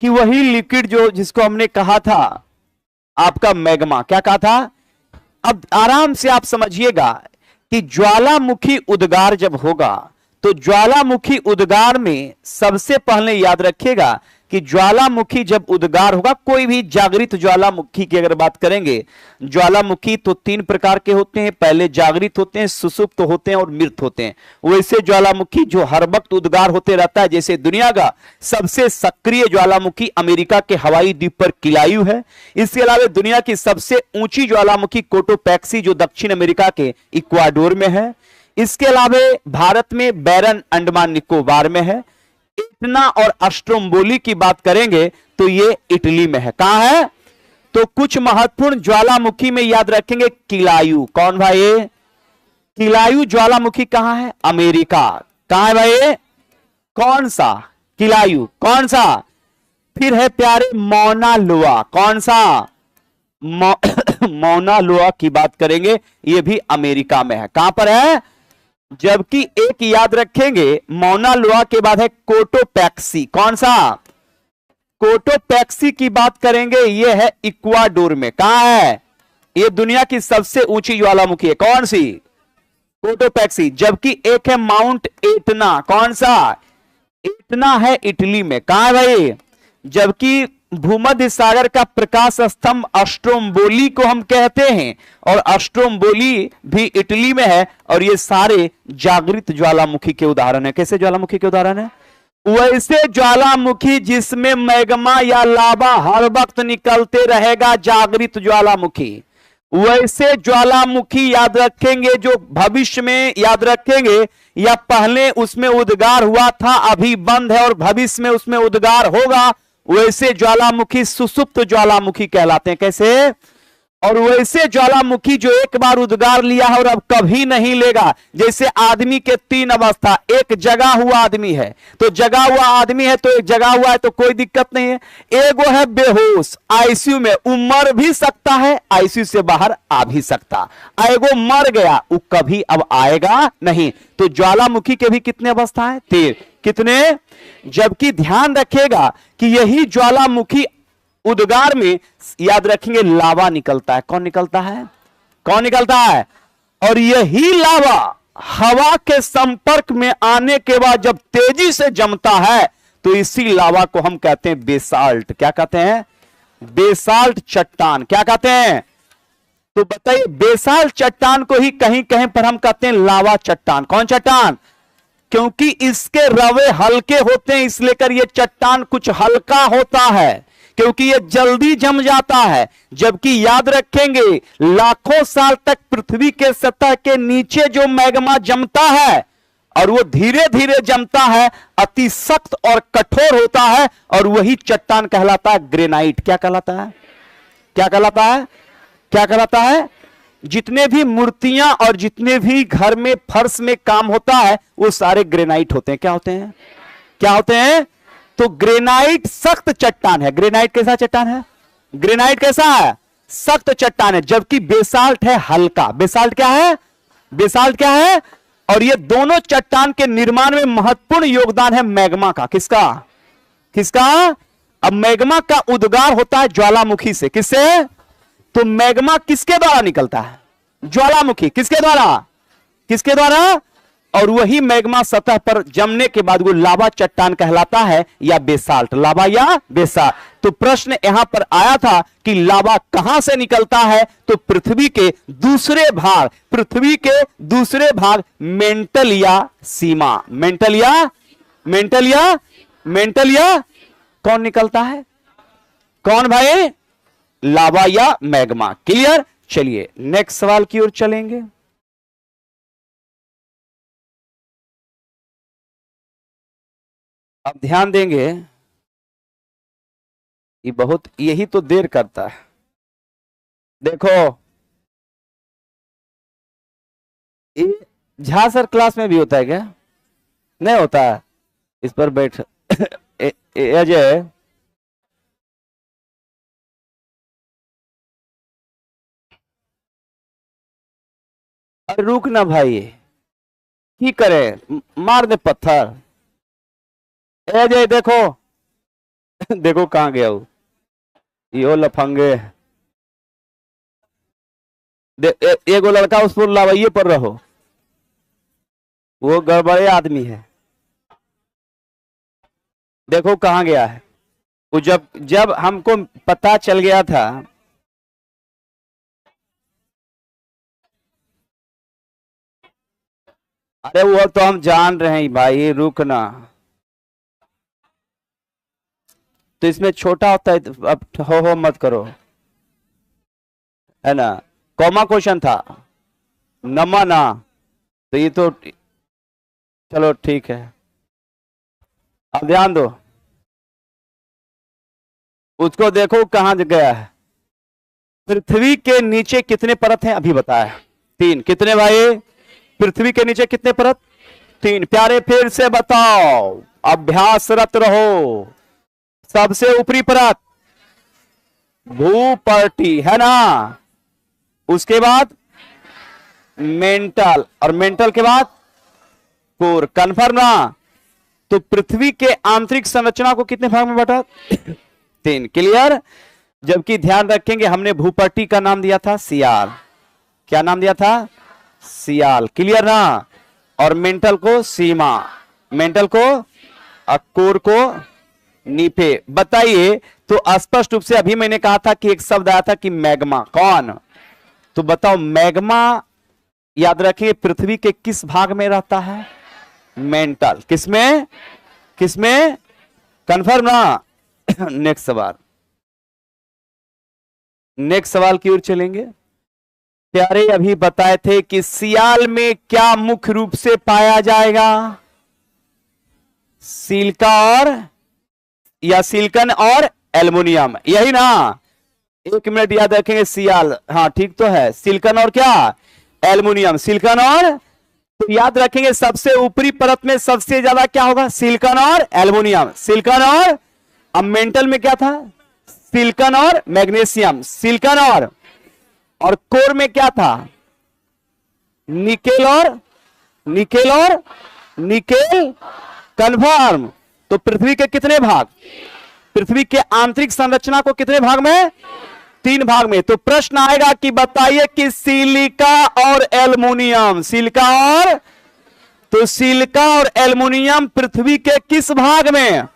कि वही लिक्विड जो जिसको हमने कहा था आपका मैग्मा। क्या कहा था? अब आराम से आप समझिएगा कि ज्वालामुखी उद्गार जब होगा तो ज्वालामुखी उद्गार में सबसे पहले याद रखिएगा कि ज्वालामुखी जब उद्गार होगा, कोई भी जागृत ज्वालामुखी की अगर बात करेंगे, ज्वालामुखी तो 3 प्रकार के होते हैं, पहले जागृत होते हैं, सुसुप्त होते हैं और मृत होते हैं। वैसे ज्वालामुखी जो हर वक्त उद्गार होते रहता है, जैसे दुनिया का सबसे सक्रिय ज्वालामुखी अमेरिका के हवाई द्वीप पर किलायू है। इसके अलावा दुनिया की सबसे ऊंची ज्वालामुखी कोटोपैक्सी जो दक्षिण अमेरिका के इक्वाडोर में है। इसके अलावा भारत में बैरन अंडमान निकोबार में है। इटना और अस्ट्रोम्बोली की बात करेंगे तो ये इटली में है। कहां है? तो कुछ महत्वपूर्ण ज्वालामुखी में याद रखेंगे किलायू। कौन भाई? किलायू ज्वालामुखी कहां है? अमेरिका। कहां है भाई? कौन सा? किलायू। कौन सा? फिर है प्यारे मौना लोआ। कौन सा? मौना लोआ की बात करेंगे, ये भी अमेरिका में है। कहां पर है? जबकि एक याद रखेंगे मौना लोआ के बाद है कोटोपैक्सी। कौन सा? कोटोपैक्सी की बात करेंगे, ये है इक्वाडोर में। कहां है? ये दुनिया की सबसे ऊंची ज्वालामुखी है। कौन सी? कोटोपैक्सी। जबकि एक है माउंट एटना। कौन सा? एटना है इटली में। कहां है भाई? जबकि भूमध्य सागर का प्रकाश स्तंभ अस्ट्रोम्बोली को हम कहते हैं, और अस्ट्रोम्बोली भी इटली में है। और ये सारे जागृत ज्वालामुखी के उदाहरण है। कैसे ज्वालामुखी के उदाहरण है? वैसे ज्वालामुखी जिसमें मैग्मा या लावा हर वक्त निकलते रहेगा, जागृत ज्वालामुखी। वैसे ज्वालामुखी याद रखेंगे जो भविष्य में याद रखेंगे, या पहले उसमें उद्गार हुआ था, अभी बंद है और भविष्य में उसमें उद्गार होगा, वैसे ज्वालामुखी सुसुप्त ज्वालामुखी कहलाते हैं। कैसे? और वैसे ज्वालामुखी जो एक बार उद्गार लिया है और अब कभी नहीं लेगा। जैसे आदमी के तीन अवस्था, एक जगा हुआ आदमी है, तो जगा हुआ आदमी है तो एक जगा हुआ है तो कोई दिक्कत नहीं है। एगो है बेहोश, आईसीयू में, वो मर भी सकता है, आईसीयू से बाहर आ भी सकता। एगो मर गया, वो कभी अब आएगा नहीं। तो ज्वालामुखी के भी कितने अवस्था है? तीन। कितने? जबकि ध्यान रखिएगा कि यही ज्वालामुखी उद्गार में याद रखेंगे लावा निकलता है। कौन निकलता है? कौन निकलता है? और यही लावा हवा के संपर्क में आने के बाद जब तेजी से जमता है तो इसी लावा को हम कहते हैं बेसाल्ट। क्या कहते हैं? बेसाल्ट चट्टान। क्या कहते हैं? तो बताइए, बेसाल्ट चट्टान को ही कहीं कहीं पर हम कहते हैं लावा चट्टान। कौन चट्टान? क्योंकि इसके रवे हल्के होते हैं, इसलिए कर ये चट्टान कुछ हल्का होता है, क्योंकि ये जल्दी जम जाता है। जबकि याद रखेंगे, लाखों साल तक पृथ्वी के सतह के नीचे जो मैग्मा जमता है और वो धीरे धीरे जमता है, अति सख्त और कठोर होता है, और वही चट्टान कहलाता है ग्रेनाइट। क्या कहलाता है? क्या कहलाता है? क्या कहलाता है? जितने भी मूर्तियां और जितने भी घर में फर्श में काम होता है वो सारे ग्रेनाइट होते हैं। क्या होते हैं? क्या होते हैं? तो ग्रेनाइट सख्त चट्टान है। ग्रेनाइट कैसा चट्टान है? ग्रेनाइट कैसा है? सख्त चट्टान है। जबकि बेसाल्ट है हल्का। बेसाल्ट क्या है? बेसाल्ट क्या है? और ये दोनों चट्टान के निर्माण में महत्वपूर्ण योगदान है मैग्मा का। किसका? किसका? अब मैग्मा का उद्गार होता है ज्वालामुखी से। किससे? तो मैग्मा किसके द्वारा निकलता है? ज्वालामुखी। किसके द्वारा? किसके द्वारा? और वही मैग्मा सतह पर जमने के बाद वो लावा चट्टान कहलाता है या बेसाल्ट। लावा या बेसाल्ट। तो प्रश्न यहां पर आया था कि लावा कहां से निकलता है? तो पृथ्वी के दूसरे भाग, पृथ्वी के दूसरे भाग मेंटल या सीमा। मेंटल या मेंटल या मेंटल या कौन निकलता है? कौन भाई? लावा या मैग्मा। क्लियर? चलिए नेक्स्ट सवाल की ओर चलेंगे। अब ध्यान देंगे, ये बहुत यही तो देर करता है। देखो, ये झा सर क्लास में भी होता है क्या? नहीं होता है। इस पर बैठ अजय, अरे रुक ना भाई, की करे, मार दे पत्थर। अजय देखो देखो कहां गया वो, यो लफंगे। एगो लड़का उस पर लावाइये पर रहो, वो गड़बड़े आदमी है। देखो कहां गया है वो। जब जब हमको पता चल गया था, अरे वो तो हम जान रहे हैं भाई, रुकना। तो इसमें छोटा होता है, अब हो मत करो, है ना। कॉमा क्वेश्चन था, नमा ना, तो ये तो चलो ठीक है। अब ध्यान दो, उसको देखो कहां गया है। पृथ्वी के नीचे कितने परत हैं अभी बताया? तीन। कितने भाई? पृथ्वी के नीचे कितने परत? तीन। प्यारे फिर से बताओ, अभ्यासरत रहो। सबसे ऊपरी परत भूपर्टी, है ना। उसके बाद मेंटल, और मेंटल के बाद कोर। कन्फर्म ना। तो पृथ्वी के आंतरिक संरचना को कितने भाग में बांटा? तीन। क्लियर? जबकि ध्यान रखेंगे, हमने भूपर्टी का नाम दिया था सियाल। क्या नाम दिया था? सियाल। क्लियर ना। और मेंटल को सीमा, मेंटल को, कोर को नीफे। बताइए, तो स्पष्ट रूप से अभी मैंने कहा था कि एक शब्द आया था कि मैग्मा। कौन? तो बताओ, मैग्मा याद रखिए पृथ्वी के किस भाग में रहता है? मेंटल। किसमें? किसमें? कंफर्म ना। नेक्स्ट सवाल, नेक्स्ट सवाल की ओर चलेंगे। प्यारे अभी बताए थे कि सियाल में क्या मुख्य रूप से पाया जाएगा? सिलिका और, या सिलिकन और एल्युमिनियम, यही ना। 1 मिनट याद रखेंगे, सियाल, हाँ ठीक तो है, सिलिकॉन और क्या, एल्युमिनियम, सिलिकॉन और, तो याद रखेंगे सबसे ऊपरी परत में सबसे ज्यादा क्या होगा, सिलिकॉन और एल्युमिनियम, सिलिकॉन अब मेंटल में क्या था, सिलिकॉन और मैग्नीशियम, सिलिकॉन और कोर में क्या था, निकेल और निकेल कन्फर्म। तो पृथ्वी के कितने भाग, पृथ्वी के आंतरिक संरचना को कितने भाग में, 3 भाग में। तो प्रश्न आएगा कि बताइए कि सिलिका और एल्युमिनियम, सिलिका और, तो सिलिका और एल्युमिनियम पृथ्वी के किस भाग में,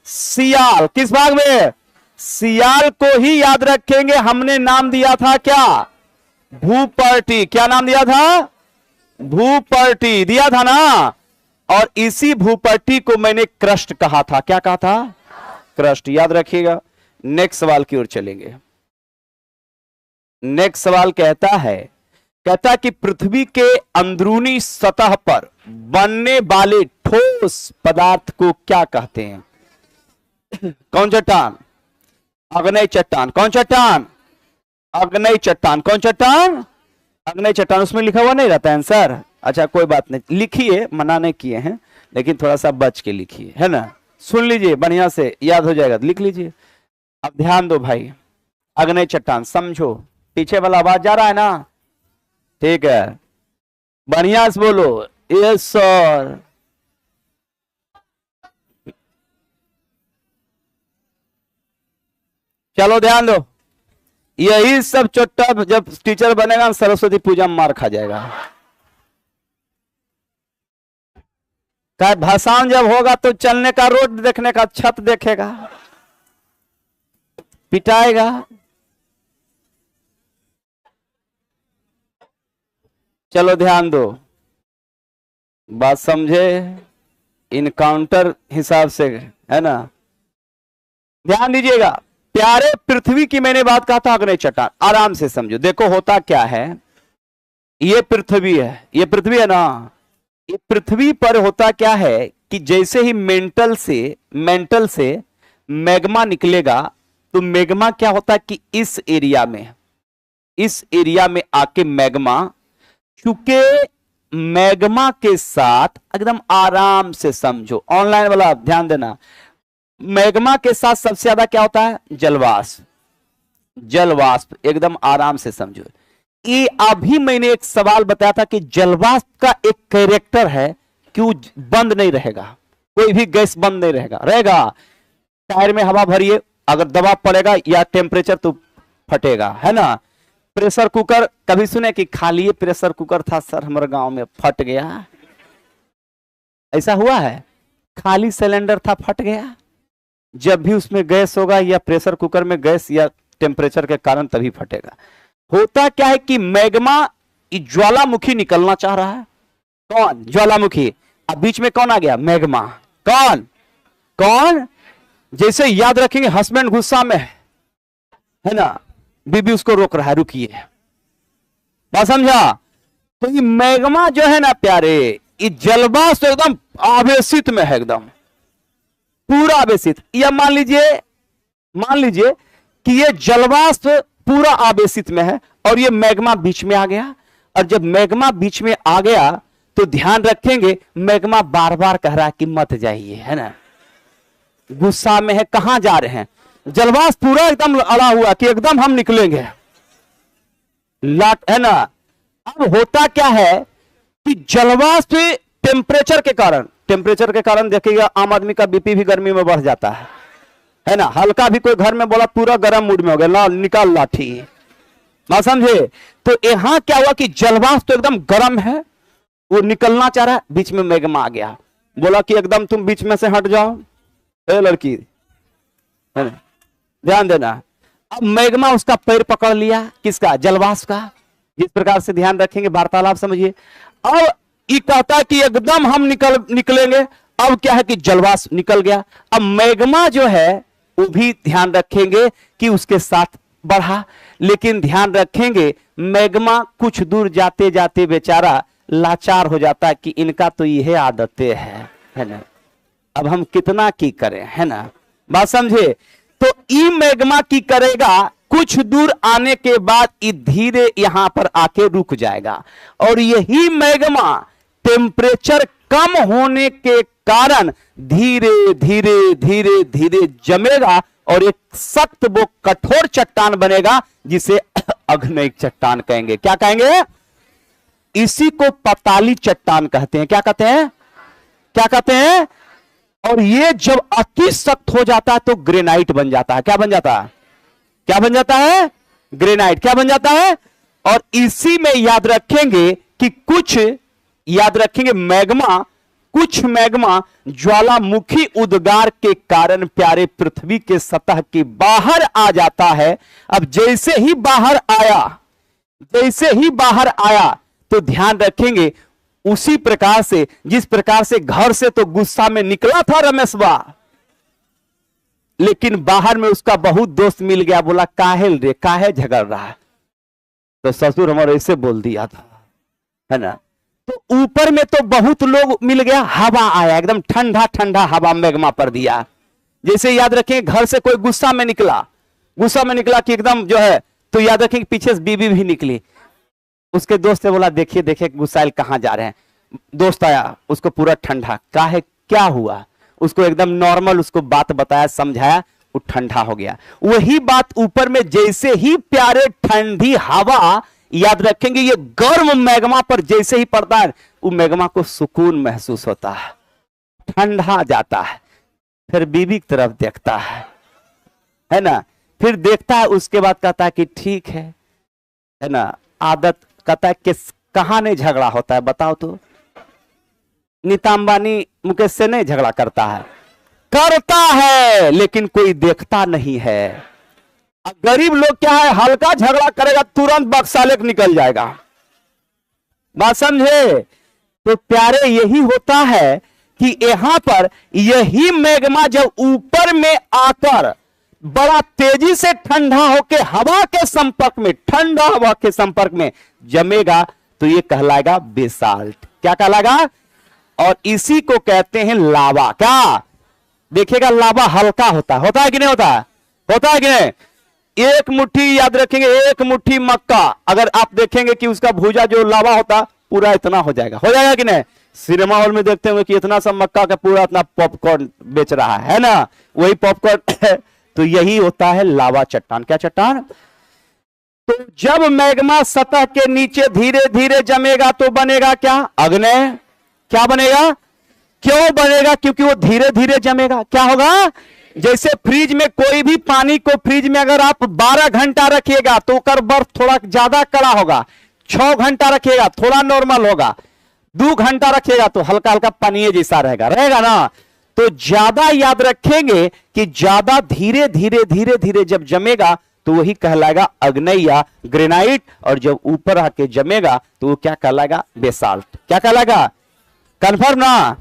सियाल, किस भाग में, सियाल को ही याद रखेंगे, हमने नाम दिया था क्या, भूपर्टी, क्या नाम दिया था, भूपर्टी दिया था ना, और इसी भूपर्टी को मैंने क्रस्ट कहा था, क्या कहा था, क्रस्ट, याद रखिएगा। नेक्स्ट सवाल की ओर चलेंगे। नेक्स्ट सवाल कहता है कि पृथ्वी के अंदरूनी सतह पर बनने वाले ठोस पदार्थ को क्या कहते हैं, कौन चट्टान, अग्नेय चट्टान, कौन चट्टान, अग्नेय चट्टान, कौन चट्टान, अग्नेय चट्टान। उसमें लिखा हुआ नहीं रहता आंसर, अच्छा कोई बात नहीं, लिखिए, मना नहीं किए हैं, लेकिन थोड़ा सा बच के लिखिए, है ना, सुन लीजिए बढ़िया से, याद हो जाएगा, लिख लीजिए। अब ध्यान दो भाई, अग्नेय चट्टान समझो, पीछे वाला आवाज जा रहा है ना, ठीक है, बढ़िया से बोलो, यस सर, चलो ध्यान दो, यही सब चोट्टा जब टीचर बनेगा सरस्वती पूजा में मार खा जाएगा, क्या भाषण जब होगा तो चलने का रोड देखने का छत देखेगा, पिटाएगा। चलो ध्यान दो, बात समझे, इनकाउंटर हिसाब से, है ना, ध्यान दीजिएगा। प्यारे पृथ्वी की मैंने बात कहा था, अग्नेय चट्टान, आराम से समझो। देखो होता क्या है, ये पृथ्वी है, ये पृथ्वी है ना, ये पृथ्वी पर होता क्या है कि जैसे ही मेंटल से मैग्मा निकलेगा, तो मैग्मा क्या होता है कि इस एरिया में आके मैग्मा, चूंकि मैग्मा के साथ एकदम आराम से समझो, ऑनलाइन वाला ध्यान देना, मैग्मा के साथ सबसे ज्यादा क्या होता है, जलवाष्प, एकदम आराम से समझो। ये अभी मैंने एक सवाल बताया था कि जलवाष्प का एक कैरेक्टर है कि वो बंद नहीं रहेगा, कोई भी गैस बंद नहीं रहेगा, टायर में हवा भरिए, अगर दबाव पड़ेगा या टेम्परेचर तो फटेगा, है ना। प्रेशर कुकर कभी सुने कि खाली प्रेशर कुकर था सर हमारे गांव में, फट गया, ऐसा हुआ है, खाली सिलेंडर था फट गया। जब भी उसमें गैस होगा या प्रेशर कुकर में गैस या टेम्परेचर के कारण तभी फटेगा। होता क्या है कि मैग्मा ज्वालामुखी निकलना चाह रहा है, कौन, ज्वालामुखी, अब बीच में कौन आ गया, मैग्मा, कौन, जैसे याद रखेंगे हस्बैंड गुस्सा में है ना, बीबी उसको रोक रहा है, रुकिए, बात समझा। तो ये मैग्मा जो है ना प्यारे, ये जलवाष्प एकदम आवेशित में है, एकदम पूरा आवेशित। या मान लीजिए कि ये जलवाष्प पूरा आवेशित में है और ये मैग्मा बीच में आ गया, और जब मैग्मा बीच में आ गया तो ध्यान रखेंगे मैग्मा बार बार कह रहा है कि मत जाइए, है ना, गुस्सा में है, कहां जा रहे हैं, जलवाष्प पूरा एकदम अड़ा हुआ कि एकदम हम निकलेंगे, है ना। अब होता क्या है कि जलवाष्प टेम्परेचर के कारण देखिएगा आम आदमी का बीपी भी गर्मी में बढ़ जाता है ना, हल्का भी कोई घर में बोला पूरा गर्म मूड में हो गया, ना निकाल लाठी, ना समझे। तो यहां क्या हुआ कि जलवाष्प तो एकदम गर्म है, वो निकलना चाह रहा है, बीच में मैग्मा आ गया, बोला कि एकदम तुम बीच में से हट जाओ, लड़की, है ना, ध्यान देना। अब मैग्मा उसका पैर पकड़ लिया, किसका, जलवाष्प का। जिस प्रकार से ध्यान रखेंगे वार्तालाप समझिए। अब ये कहता है कि एकदम हम निकलेंगे, अब क्या है कि जलवाष्प निकल गया, अब मैग्मा जो है वो भी ध्यान रखेंगे कि उसके साथ बढ़ा, लेकिन ध्यान रखेंगे मैग्मा कुछ दूर जाते जाते बेचारा लाचार हो जाता है कि इनका तो यह आदतें है ना, अब हम कितना की करें, है ना, बात समझे। तो ई मैग्मा की करेगा, कुछ कुछ दूर आने के बाद ये धीरे यहां पर आके रुक जाएगा और यही मैग्मा टेम्परेचर कम होने के कारण धीरे धीरे धीरे धीरे जमेगा और एक सख्त वो कठोर चट्टान बनेगा जिसे अग्नेय चट्टान कहेंगे। क्या कहेंगे? इसी को पताली चट्टान कहते हैं। क्या कहते हैं? क्या कहते हैं? और ये जब अति सख्त हो जाता है तो ग्रेनाइट बन जाता है। क्या बन जाता है? क्या बन जाता है? ग्रेनाइट। क्या बन जाता है? और इसी में याद रखेंगे कि कुछ याद रखेंगे कुछ मैग्मा ज्वालामुखी उद्गार के कारण प्यारे पृथ्वी के सतह के बाहर आ जाता है। अब जैसे ही बाहर आया तो ध्यान रखेंगे उसी प्रकार से जिस प्रकार से घर से तो गुस्सा में निकला था रमेशवा, लेकिन बाहर में उसका बहुत दोस्त मिल गया, बोला काहे रे काहे झगड़ रहा है, तो ससुर हमारे ऐसे बोल दिया था, है ना। तो ऊपर में तो बहुत लोग मिल गया, हवा आया एकदम ठंडा ठंडा हवा मैग्मा पर दिया। जैसे याद रखें घर से कोई गुस्सा में निकला कि एकदम जो है, तो याद रखें पीछे से बीबी भी निकली, उसके दोस्त से बोला देखिए देखिए गुस्साइल कहां जा रहे हैं। दोस्त आया, उसको पूरा ठंडा, काहे क्या हुआ, उसको एकदम नॉर्मल उसको बात बताया समझाया, वो ठंडा हो गया। वही बात ऊपर में जैसे ही प्यारे ठंडी हवा याद रखेंगे ये गर्म मैग्मा पर जैसे ही पड़ता है वो मैग्मा को सुकून महसूस होता है, ठंडा जाता है, फिर बीबी की तरफ देखता है ना, फिर देखता है, उसके बाद कहता है कि ठीक है ना। आदत कहता है कि कहां नहीं झगड़ा होता है बताओ तो, नीता अंबानी मुकेश से नहीं झगड़ा करता है लेकिन कोई देखता नहीं है। गरीब लोग क्या है, हल्का झगड़ा करेगा तुरंत बक्सा लेकर निकल जाएगा, बात समझे। तो प्यारे यही होता है कि यहां पर यही मैग्मा जब ऊपर में आकर बड़ा तेजी से ठंडा होकर हवा के संपर्क में, ठंडा हवा के संपर्क में जमेगा तो ये कहलाएगा बेसाल्ट। क्या कहलाएगा? और इसी को कहते हैं लावा। क्या देखिएगा, लावा हल्का होता है कि नहीं होता है कि नहीं। एक मुट्ठी याद रखेंगे, एक मुट्ठी मक्का अगर आप देखेंगे कि उसका भूजा जो लावा होता पूरा इतना हो जाएगा कि नहीं। सिनेमा हॉल में देखते होंगे कि इतना सा मक्का का पूरा इतना पॉपकॉर्न बेच रहा है ना, वही पॉपकॉर्न तो यही होता है लावा चट्टान। क्या चट्टान? तो जब मैग्मा सतह के नीचे धीरे धीरे जमेगा तो बनेगा क्या? अग्नेय। क्या बनेगा? क्यों बनेगा? क्योंकि वो धीरे धीरे जमेगा। क्या होगा? जैसे फ्रिज में कोई भी पानी को फ्रिज में अगर आप 12 घंटा रखिएगा तो कर बर्फ थोड़ा ज्यादा कड़ा होगा, 6 घंटा रखिएगा थोड़ा नॉर्मल होगा, 2 घंटा रखिएगा तो हल्का हल्का पानी जैसा रहेगा ना। तो ज्यादा याद रखेंगे कि ज्यादा धीरे धीरे धीरे धीरे जब जमेगा तो वही कहलाएगा अग्नेय या ग्रेनाइट, और जब ऊपर आके जमेगा तो वो क्या कहलाएगा? बेसाल्ट। क्या कहलाएगा? कंफर्म ना?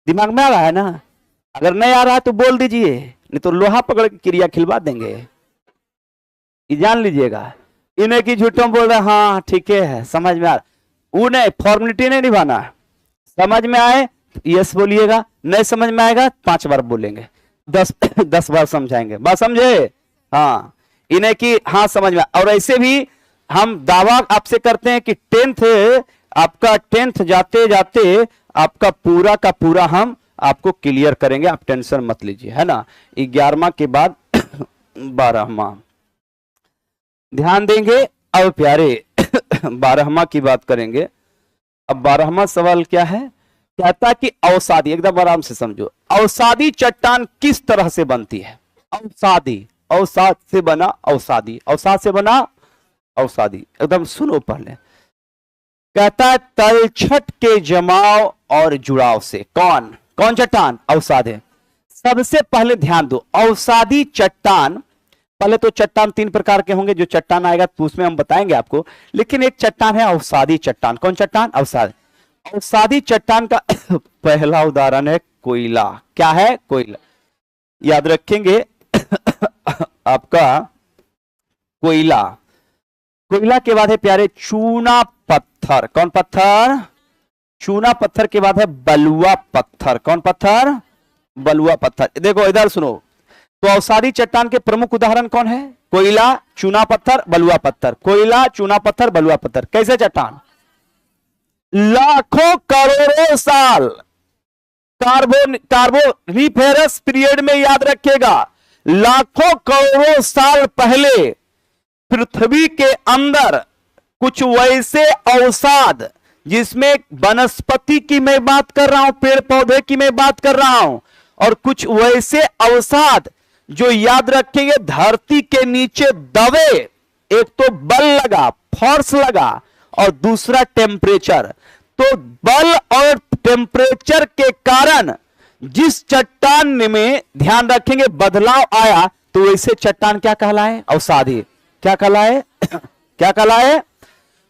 दिमाग में आ रहा है ना? अगर नहीं आ रहा है तो बोल दीजिए, नहीं तो लोहा पकड़ के क्रिया खिलवा देंगे। ये जान लीजिएगा, इन्हें की झूठों बोल रहे हाँ ठीक है समझ में आ रहा, वो नहीं, फॉर्मेलिटी नहीं निभाना। समझ में आए यस बोलिएगा, नहीं समझ में आएगा 5 बार बोलेंगे, 10 बार समझाएंगे। बात समझे? हाँ, इन्हें की हाँ समझ में। और ऐसे भी हम दावा आपसे करते हैं कि 10th जाते जाते आपका पूरा का पूरा हम आपको क्लियर करेंगे, आप टेंशन मत लीजिए, है ना। 11वां के बाद 12वां ध्यान देंगे। अब प्यारे 12वां की बात करेंगे। अब 12वां सवाल क्या है? कहता है कि अवसादी, एकदम आराम से समझो, अवसादी चट्टान किस तरह से बनती है? अवसाद से बना अवसादी, अवसाद से बना अवसादी, एकदम सुनो पहले। कहता है तलछट के जमाव और जुड़ाव से। कौन चट्टान? अवसाद है। सबसे पहले ध्यान दो, अवसादी चट्टान, पहले तो चट्टान 3 प्रकार के होंगे, जो चट्टान आएगा तो उसमें हम बताएंगे आपको, लेकिन एक चट्टान है अवसादी चट्टान। कौन चट्टान? अवसादी चट्टान का पहला उदाहरण है कोयला। क्या है? कोयला। याद रखेंगे आपका कोयला के बाद है प्यारे चूना पत्थर। कौन पत्थर? चूना पत्थर के बाद है बलुआ पत्थर। कौन पत्थर? बलुआ पत्थर। देखो इधर सुनो, तो अवसादी चट्टान के प्रमुख उदाहरण कौन है? कोयला, चूना पत्थर, बलुआ पत्थर। कोयला, चूना पत्थर, बलुआ पत्थर। कैसे चट्टान? लाखों करोड़ों साल कार्बोनिफेरस पीरियड में, याद रखिएगा, लाखों करोड़ों साल पहले पृथ्वी के अंदर कुछ वैसे अवसाद, जिसमें वनस्पति की मैं बात कर रहा हूं, पेड़ पौधे की मैं बात कर रहा हूं, और कुछ वैसे अवसाद जो, याद रखेंगे, धरती के नीचे दबे। एक तो बल लगा, फोर्स लगा, और दूसरा टेम्परेचर। तो बल और टेम्परेचर के कारण जिस चट्टान में, ध्यान रखेंगे, बदलाव आया, तो वैसे चट्टान क्या कहलाए? अवसादी। क्या कहलाए? क्या कहलाए?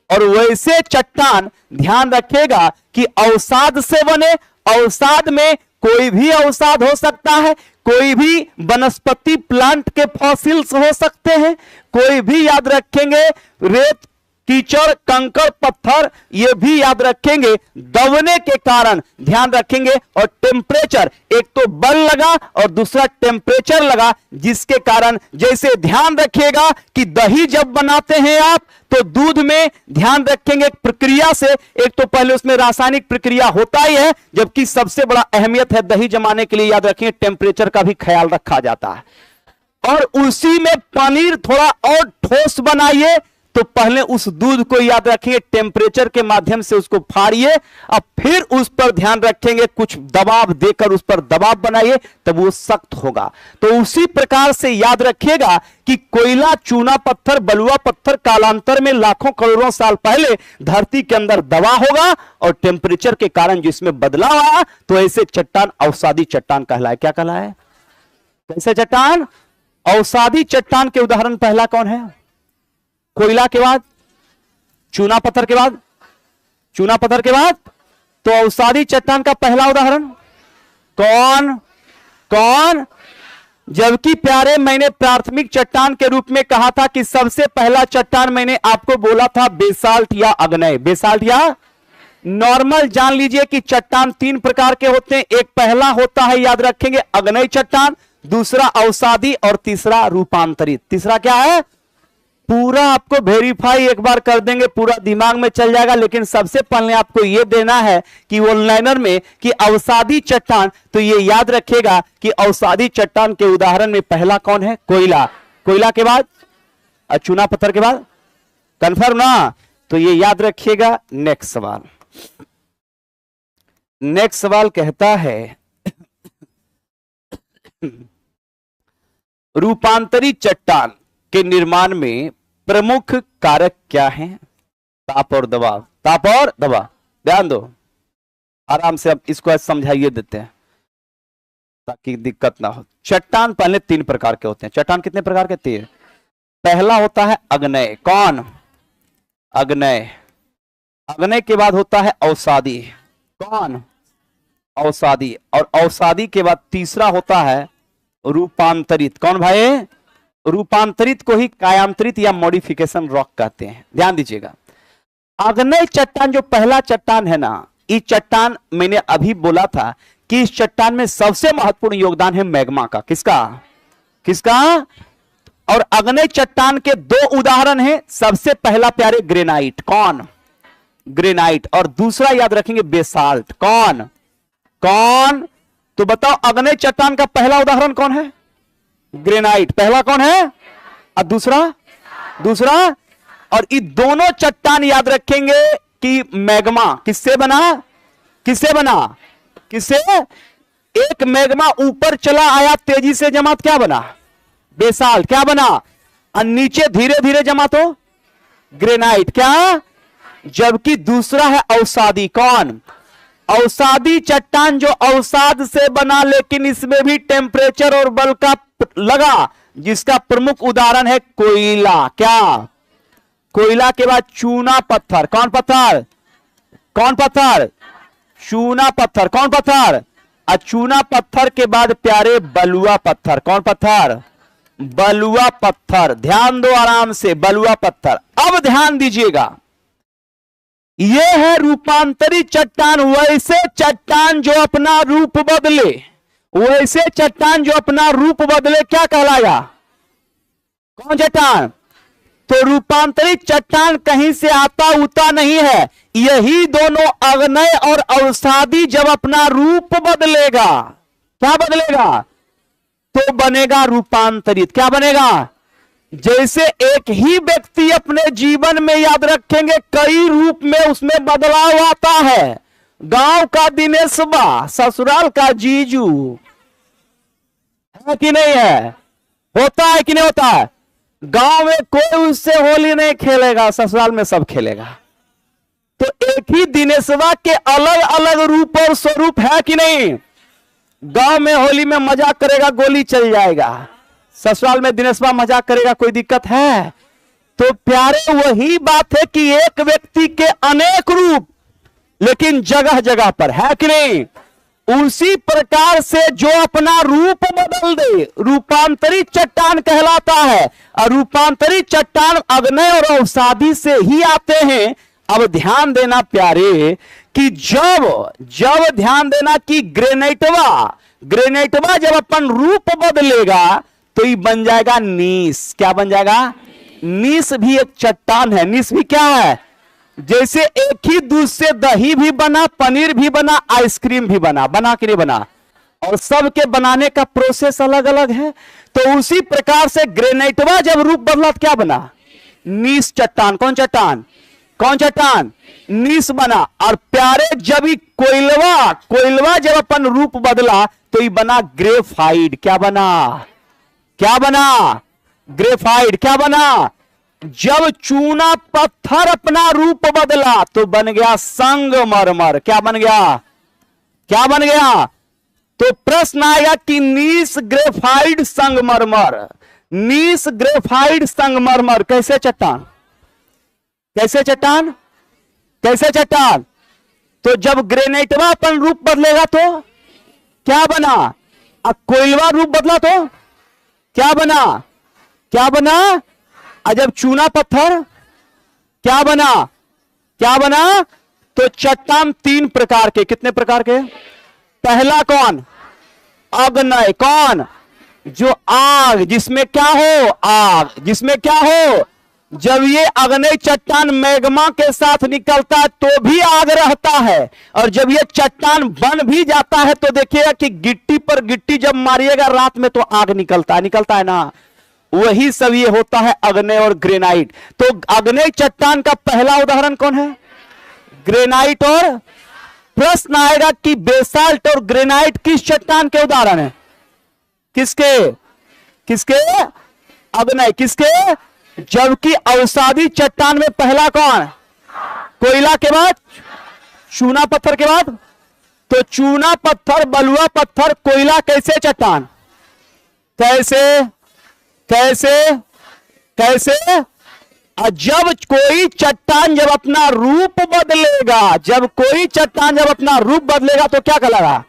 और वैसे चट्टान, ध्यान रखिएगा, कि अवसाद से बने। अवसाद में कोई भी अवसाद हो सकता है, कोई भी वनस्पति, प्लांट के फॉसिल्स हो सकते हैं, कोई भी, याद रखेंगे, रेत, कीचड़, कंकड़, पत्थर, ये भी याद रखेंगे, दबने के कारण, ध्यान रखेंगे। और टेम्परेचर, एक तो बल लगा और दूसरा टेम्परेचर लगा, जिसके कारण, जैसे ध्यान रखिएगा कि दही जब बनाते हैं आप, तो दूध में, ध्यान रखेंगे, एक प्रक्रिया से, एक तो पहले उसमें रासायनिक प्रक्रिया होता ही है, जबकि सबसे बड़ा अहमियत है दही जमाने के लिए, याद रखेंगे, टेम्परेचर का भी ख्याल रखा जाता है। और उसी में पनीर थोड़ा और ठोस बनाइए, तो पहले उस दूध को, याद रखिए, टेम्परेचर के माध्यम से उसको फाड़िए, अब फिर उस पर, ध्यान रखेंगे, कुछ दबाव देकर उस पर दबाव बनाइए, तब वो सख्त होगा। तो उसी प्रकार से याद रखिएगा कि कोयला, चूना पत्थर, बलुआ पत्थर कालांतर में लाखों करोड़ों साल पहले धरती के अंदर दबा होगा, और टेम्परेचर के कारण जिसमें बदलाव आया, तो ऐसे चट्टान अवसादी चट्टान कहलाए। क्या कहलाए? कैसे चट्टान? अवसादी चट्टान के उदाहरण पहला कौन है? कोयला के बाद, चूना पत्थर के बाद, चूना पत्थर के बाद, तो अवसादी चट्टान का पहला उदाहरण कौन? कौन? जबकि प्यारे, मैंने प्राथमिक चट्टान के रूप में कहा था कि सबसे पहला चट्टान मैंने आपको बोला था बेसाल्ट या अग्नेय। बेसाल्ट या नॉर्मल, जान लीजिए कि चट्टान तीन प्रकार के होते हैं। एक पहला होता है, याद रखेंगे, अग्नेय चट्टान, दूसरा अवसादी, और तीसरा रूपांतरित। तीसरा क्या है? पूरा आपको वेरीफाई एक बार कर देंगे, पूरा दिमाग में चल जाएगा, लेकिन सबसे पहले आपको यह देना है कि ऑनलाइनर में, कि अवसादी चट्टान, तो ये याद रखिएगा कि अवसादी चट्टान के उदाहरण में पहला कौन है? कोयला। कोयला के बाद चूना पत्थर के बाद, कंफर्म ना? तो ये याद रखिएगा। नेक्स्ट सवाल, नेक्स्ट सवाल कहता है, रूपांतरित चट्टान के निर्माण में प्रमुख कारक क्या हैं? ताप और दबाव। ताप और दबाव, ध्यान दो, आराम से अब इसको समझाइए देते हैं ताकि दिक्कत ना हो। चट्टान पहले तीन प्रकार के होते हैं। चट्टान कितने प्रकार के? तीन। पहला होता है अग्नेय। कौन? अग्नेय। अग्नेय के बाद होता है अवसादी। कौन? अवसादी। और अवसादी के बाद तीसरा होता है रूपांतरित। कौन भाई? रूपांतरित को ही कायांतरित या मॉडिफिकेशन रॉक कहते हैं। ध्यान दीजिएगा, अग्नेय चट्टान जो पहला चट्टान है ना, इस चट्टान, मैंने अभी बोला था कि इस चट्टान में सबसे महत्वपूर्ण योगदान है मैग्मा का। किसका? किसका? और अग्नेय चट्टान के दो उदाहरण हैं। सबसे पहला प्यारे ग्रेनाइट। कौन? ग्रेनाइट। और दूसरा याद रखेंगे बेसाल्ट। कौन? कौन? तो बताओ, अग्नेय चट्टान का पहला उदाहरण कौन है? ग्रेनाइट। पहला कौन है? और दूसरा? दूसरा। और ये दोनों चट्टान याद रखेंगे कि मैग्मा किससे बना? किससे बना? किससे? एक मैग्मा ऊपर चला आया तेजी से जमा, क्या बना? बेसाल्ट। क्या बना? और नीचे धीरे धीरे जमा तो ग्रेनाइट। क्या? जबकि दूसरा है अवसादी। कौन? अवसादी चट्टान जो अवसाद से बना, लेकिन इसमें भी टेम्परेचर और बल का लगा, जिसका प्रमुख उदाहरण है कोयला। क्या? कोयला के बाद चूना पत्थर। कौन पत्थर? कौन पत्थर? चूना पत्थर। कौन पत्थर? चूना पत्थर के बाद प्यारे बलुआ पत्थर। कौन पत्थर? बलुआ पत्थर। ध्यान दो आराम से, बलुआ पत्थर। अब ध्यान दीजिएगा, यह है रूपांतरित चट्टान, वैसे चट्टान जो अपना रूप बदले, वैसे चट्टान जो अपना रूप बदले क्या कहलाएगा? कौन चट्टान? तो रूपांतरित चट्टान कहीं से आता उता नहीं है, यही दोनों अग्नेय और अवसादी जब अपना रूप बदलेगा, क्या बदलेगा? तो बनेगा रूपांतरित। क्या बनेगा? जैसे एक ही व्यक्ति अपने जीवन में, याद रखेंगे, कई रूप में उसमें बदलाव आता है। गांव का दिनेशबा, ससुराल का जीजू, है कि नहीं है? होता है कि नहीं होता है? गांव में कोई उससे होली नहीं खेलेगा, ससुराल में सब खेलेगा। तो एक ही दिनेशबा के अलग अलग रूप और स्वरूप है कि नहीं? गांव में होली में मजाक करेगा, गोली चल जाएगा। ससुराल में दिनेशबा मजाक करेगा, कोई दिक्कत है? तो प्यारे वही बात है कि एक व्यक्ति के अनेक रूप, लेकिन जगह जगह पर, है कि नहीं? उसी प्रकार से जो अपना रूप बदल दे रूपांतरित चट्टान कहलाता है। और रूपांतरित चट्टान अग्नेय और अवसादी से ही आते हैं। अब ध्यान देना प्यारे कि जब ध्यान देना कि ग्रेनाइटवा जब अपन रूप बदलेगा तो ये बन जाएगा नीस। क्या बन जाएगा? नीस भी एक चट्टान है। नीस भी क्या है? जैसे एक ही दूध से दही भी बना, पनीर भी बना, आइसक्रीम भी बना कि नहीं बना? और सबके बनाने का प्रोसेस अलग अलग है। तो उसी प्रकार से ग्रेनाइटवा जब रूप बदला तो क्या बना? नीस चट्टान। कौन चट्टान? कौन चट्टान? नीस बना। और प्यारे जब ये कोयलवा जब अपन रूप बदला तो ये बना ग्रेफाइड। क्या बना? क्या बना? ग्रेफाइड। क्या बना? जब चूना पत्थर अपना रूप बदला तो बन गया संगमरमर। क्या बन गया? क्या बन गया? तो प्रश्न आएगा कि नीस ग्रेफाइड संगमरमर, नीस ग्रेफाइड संगमरमर कैसे चट्टान? कैसे चट्टान? कैसे चट्टान? तो जब ग्रेनाइटवा अपन रूप बदलेगा तो क्या बना? अब कोयलवा रूप बदला तो क्या बना? क्या बना? जब चूना पत्थर क्या बना? क्या बना? तो चट्टान तीन प्रकार के। कितने प्रकार के? पहला कौन? अग्नय। कौन? जो आग, जिसमें क्या हो? आग, जिसमें क्या हो? जब ये अग्नय चट्टान मैग्मा के साथ निकलता है तो भी आग रहता है, और जब ये चट्टान बन भी जाता है तो देखिएगा कि गिट्टी पर गिट्टी जब मारिएगा रात में तो आग निकलता है ना। वही सब ये होता है अग्नय और ग्रेनाइट। तो अग्नय चट्टान का पहला उदाहरण कौन है? ग्रेनाइट। और प्रश्न आएगा कि बेसाल्ट और ग्रेनाइट किस चट्टान के उदाहरण है? किसके? किसके? अग्नय। किसके? जबकि अवसादी चट्टान में पहला कौन? कोयला के बाद चूना पत्थर के बाद। तो चूना पत्थर, बलुआ पत्थर, कोयला, कैसे चट्टान? कैसे? कैसे? कैसे? जब कोई चट्टान जब अपना रूप बदलेगा, जब कोई चट्टान जब अपना रूप बदलेगा तो क्या कहलाएगा?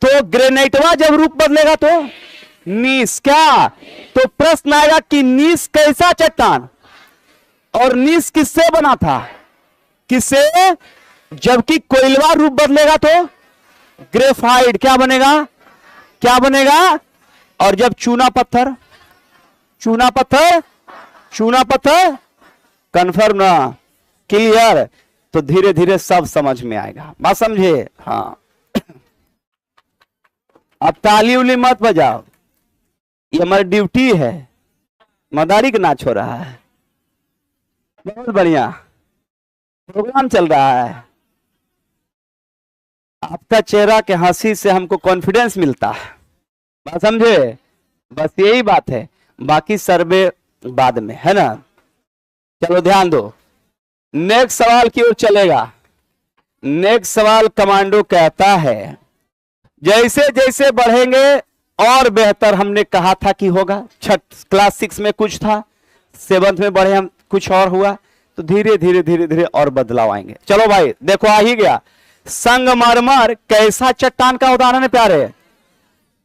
तो ग्रेनाइटवा जब रूप बदलेगा तो नीस। क्या? तो प्रश्न आएगा कि नीस कैसा चट्टान? और नीस किससे बना था? किससे? जबकि कोयलवा रूप बदलेगा तो ग्रेफाइड। क्या बनेगा? क्या बनेगा? और जब चूना पत्थर कंफर्म ना? क्लियर? तो धीरे धीरे सब समझ में आएगा। बात समझे? हाँ। अब ताली उली मत बजाओ, ये हमारी ड्यूटी है। मदारी का नाच हो रहा है। बहुत बढ़िया प्रोग्राम चल रहा है। आपका चेहरा के हंसी से हमको कॉन्फिडेंस मिलता है। बात समझे? बस यही बात है, बाकी सर्वे बाद में, है ना। चलो ध्यान दो, नेक्स्ट सवाल की ओर चलेगा। नेक्स्ट सवाल कमांडो कहता है, जैसे जैसे बढ़ेंगे और बेहतर हमने कहा था कि होगा। क्लास 6 में कुछ था, 7th में बढ़े हम, कुछ और हुआ, तो धीरे धीरे धीरे धीरे और बदलाव आएंगे। चलो भाई देखो, आ ही गया। संगमरमर कैसा चट्टान का उदाहरण है प्यारे?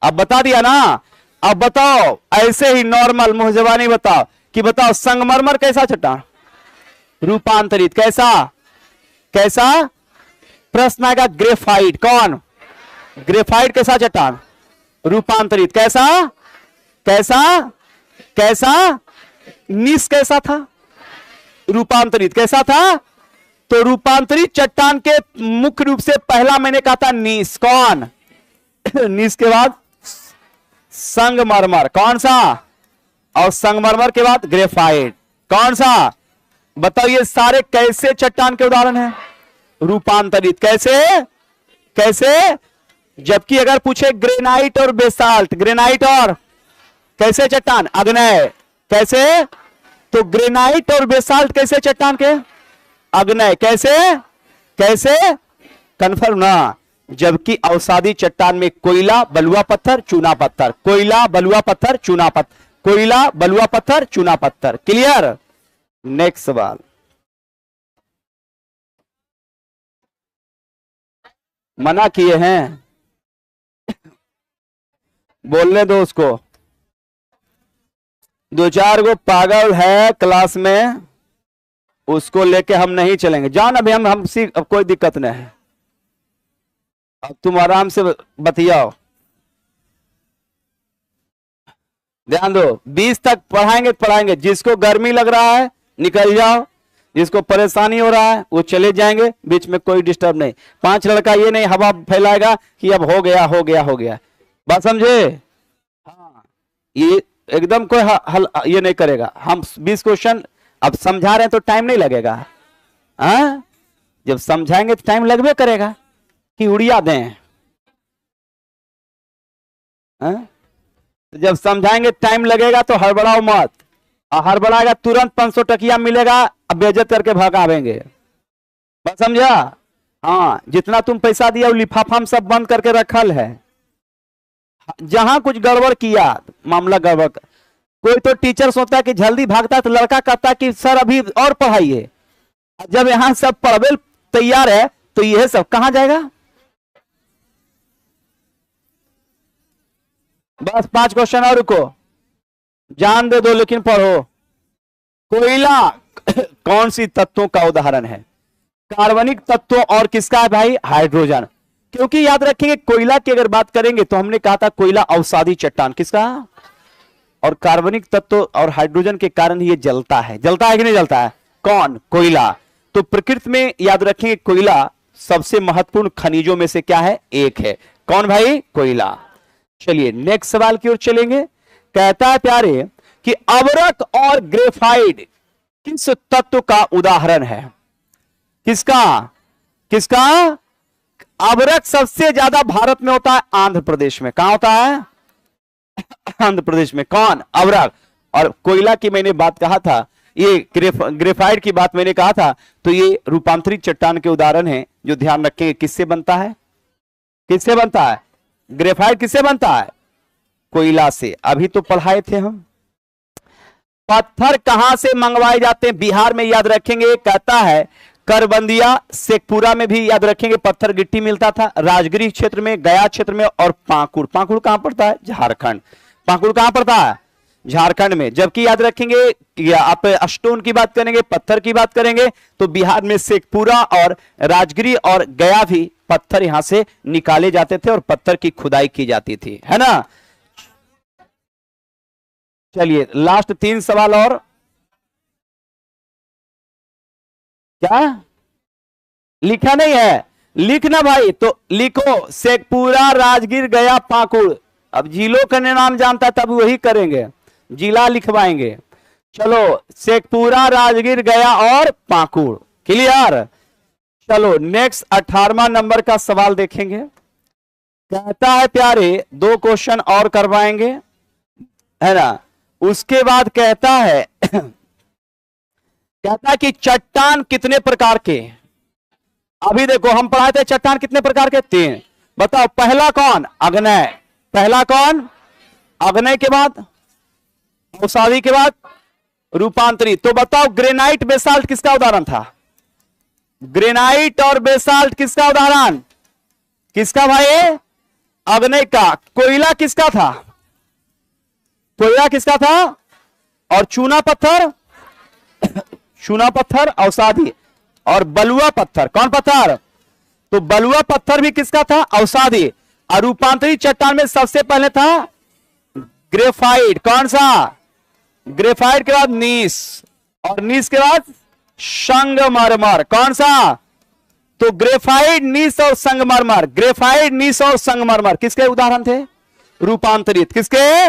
अब बता दिया ना। अब बताओ ऐसे ही नॉर्मल मुंह जबानी बताओ कि बताओ संगमरमर कैसा चट्टान? रूपांतरित। कैसा? कैसा? प्रश्न आएगा ग्रेफाइट। कौन? ग्रेफाइट कैसा चट्टान? रूपांतरित। कैसा कैसा कैसा? निस कैसा था? रूपांतरित कैसा था? तो रूपांतरित चट्टान के मुख्य रूप से पहला मैंने कहा था नीस। कौन? नीस के बाद संगमरमर। कौन सा? और संगमरमर के बाद ग्रेफाइट। कौन सा? बताओ ये सारे कैसे चट्टान के उदाहरण हैं? रूपांतरित। कैसे कैसे? जबकि अगर पूछे ग्रेनाइट और बेसाल्ट, ग्रेनाइट और कैसे चट्टान? अग्नय। कैसे? तो ग्रेनाइट और बेसाल्ट कैसे चट्टान के? अग्नय। कैसे कैसे? कन्फर्म ना। जबकि अवसादी चट्टान में कोयला, बलुआ पत्थर, चूना पत्थर, कोयला, बलुआ पत्थर, चूना पत्थर, कोयला, बलुआ पत्थर, चूना पत्थर। क्लियर? नेक्स्ट सवाल। मना किए हैं, बोलने दो उसको। दो चार गो पागल है क्लास में, उसको लेके हम नहीं चलेंगे। जान अभी हम अब कोई दिक्कत नहीं है, अब तुम आराम से बतियाओ। ध्यान दो, 20 तक पढ़ाएंगे तो पढ़ाएंगे। जिसको गर्मी लग रहा है निकल जाओ, जिसको परेशानी हो रहा है वो चले जाएंगे, बीच में कोई डिस्टर्ब नहीं। 5 लड़का ये नहीं हवा फैलाएगा कि अब हो गया हो गया हो गया। बात समझे? हाँ, ये एकदम कोई हल ये नहीं करेगा। हम 20 क्वेश्चन अब समझा रहे हैं तो टाइम नहीं लगेगा। हाँ, जब समझाएंगे तो टाइम लगबे करेगा कि उड़िया दें। हाँ? जब समझाएंगे टाइम लगेगा तो हड़बड़ाओ मत। हड़बड़ाएगा तुरंत 500 टकिया मिलेगा, अब बेइज्जत करके भगावेंगे। बस समझा? हाँ, जितना तुम पैसा दिया वो लिफाफा में सब बंद करके रखल है। जहां कुछ गड़बड़ किया मामला गड़बड़। कोई तो टीचर सोचता है कि जल्दी भागता है तो लड़का कहता है कि सर अभी और पढ़ाइए। जब यहां सब पढ़वे तैयार है तो यह सब कहां जाएगा? बस 5 क्वेश्चन और रुको, जान दे दो लेकिन पढ़ो। कोयला कौन सी तत्वों का उदाहरण है? कार्बनिक तत्वों और किसका है भाई? हाइड्रोजन। क्योंकि याद रखेंगे कोयला की अगर बात करेंगे तो हमने कहा था कोयला अवसादी चट्टान किसका? और कार्बनिक तत्व और हाइड्रोजन के कारण ये जलता है। जलता है कि नहीं जलता है? कौन? कोयला। तो प्रकृति में याद रखेंगे कोयला सबसे महत्वपूर्ण खनिजों में से क्या है? एक है। कौन भाई? कोयला। चलिए नेक्स्ट सवाल की ओर चलेंगे। कहता है प्यारे कि अवरक और ग्रेफाइट किस तत्व का उदाहरण है? किसका किसका? अवरक सबसे ज्यादा भारत में होता है आंध्र प्रदेश में। कहां होता है? आंध्र प्रदेश में। कौन? अवरक। और कोयला की मैंने बात कहा था, ये ग्रेफाइट की बात मैंने कहा था, तो ये रूपांतरित चट्टान के उदाहरण हैं जो ध्यान रखेंगे। किससे बनता है? किससे बनता है? ग्रेफाइट किससे बनता है? कोयला से। अभी तो पढ़ाए थे हम। पत्थर कहां से मंगवाए जाते हैं? बिहार में याद रखेंगे। कहता है करबंदिया, शेखपुरा में भी याद रखेंगे पत्थर गिट्टी मिलता था, राजगिरी क्षेत्र में, गया क्षेत्र में, और पाकुड़। पाकुड़ कहां पड़ता है? झारखंड। पाकुड़ कहां पड़ता है? झारखंड में। जबकि याद रखेंगे आप स्टोन की बात करेंगे, पत्थर की बात करेंगे तो बिहार में शेखपुरा और राजगिरी और गया भी पत्थर यहां से निकाले जाते थे और पत्थर की खुदाई की जाती थी, है ना। चलिए लास्ट 3 सवाल और। क्या लिखा नहीं है? लिखना भाई, तो लिखो शेखपुरा, राजगीर, गया, पाकुड़। अब जिलों का नाम जानता तब वही करेंगे, जिला लिखवाएंगे। चलो शेखपुरा, राजगीर, गया और पाकुड़। क्लियर? चलो नेक्स्ट 18वां नंबर का सवाल देखेंगे। कहता है प्यारे 2 क्वेश्चन और करवाएंगे, है ना। उसके बाद कहता है कहता है कि चट्टान कितने प्रकार के? अभी देखो हम पढ़ाए थे चट्टान कितने प्रकार के? 3। बताओ पहला कौन? अग्नय। पहला कौन? अग्नय के बाद अवसादी के बाद रूपांतरित। तो बताओ ग्रेनाइट बेसाल्ट किसका उदाहरण था? ग्रेनाइट और बेसाल्ट किसका उदाहरण? किसका भाई? अग्नय का। कोयला किसका था? कोयला किसका था? और चूना पत्थर? चूना पत्थर अवसादी। और बलुआ पत्थर कौन पत्थर? तो बलुआ पत्थर भी किसका था? अवसादी। और रूपांतरित चट्टान में सबसे पहले था ग्रेफाइट। कौन सा? ग्रेफाइट के बाद नीस, और नीस के बाद संगमरमर। कौन सा? तो ग्रेफाइट, नीस और संगमरमर, ग्रेफाइट, नीस और संगमरमर किसके उदाहरण थे? रूपांतरित। किसके?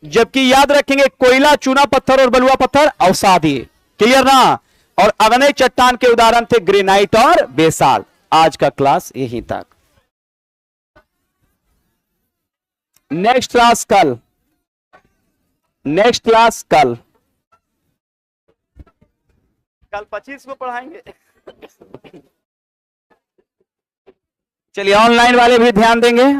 जबकि याद रखेंगे कोयला, चूना पत्थर और बलुआ पत्थर अवसादी। क्लियर ना? और अग्नि चट्टान के उदाहरण थे ग्रेनाइट और बेसाल्ट। आज का क्लास यहीं तक। नेक्स्ट क्लास कल, नेक्स्ट क्लास कल 25 को पढ़ाएंगे। चलिए ऑनलाइन वाले भी ध्यान देंगे।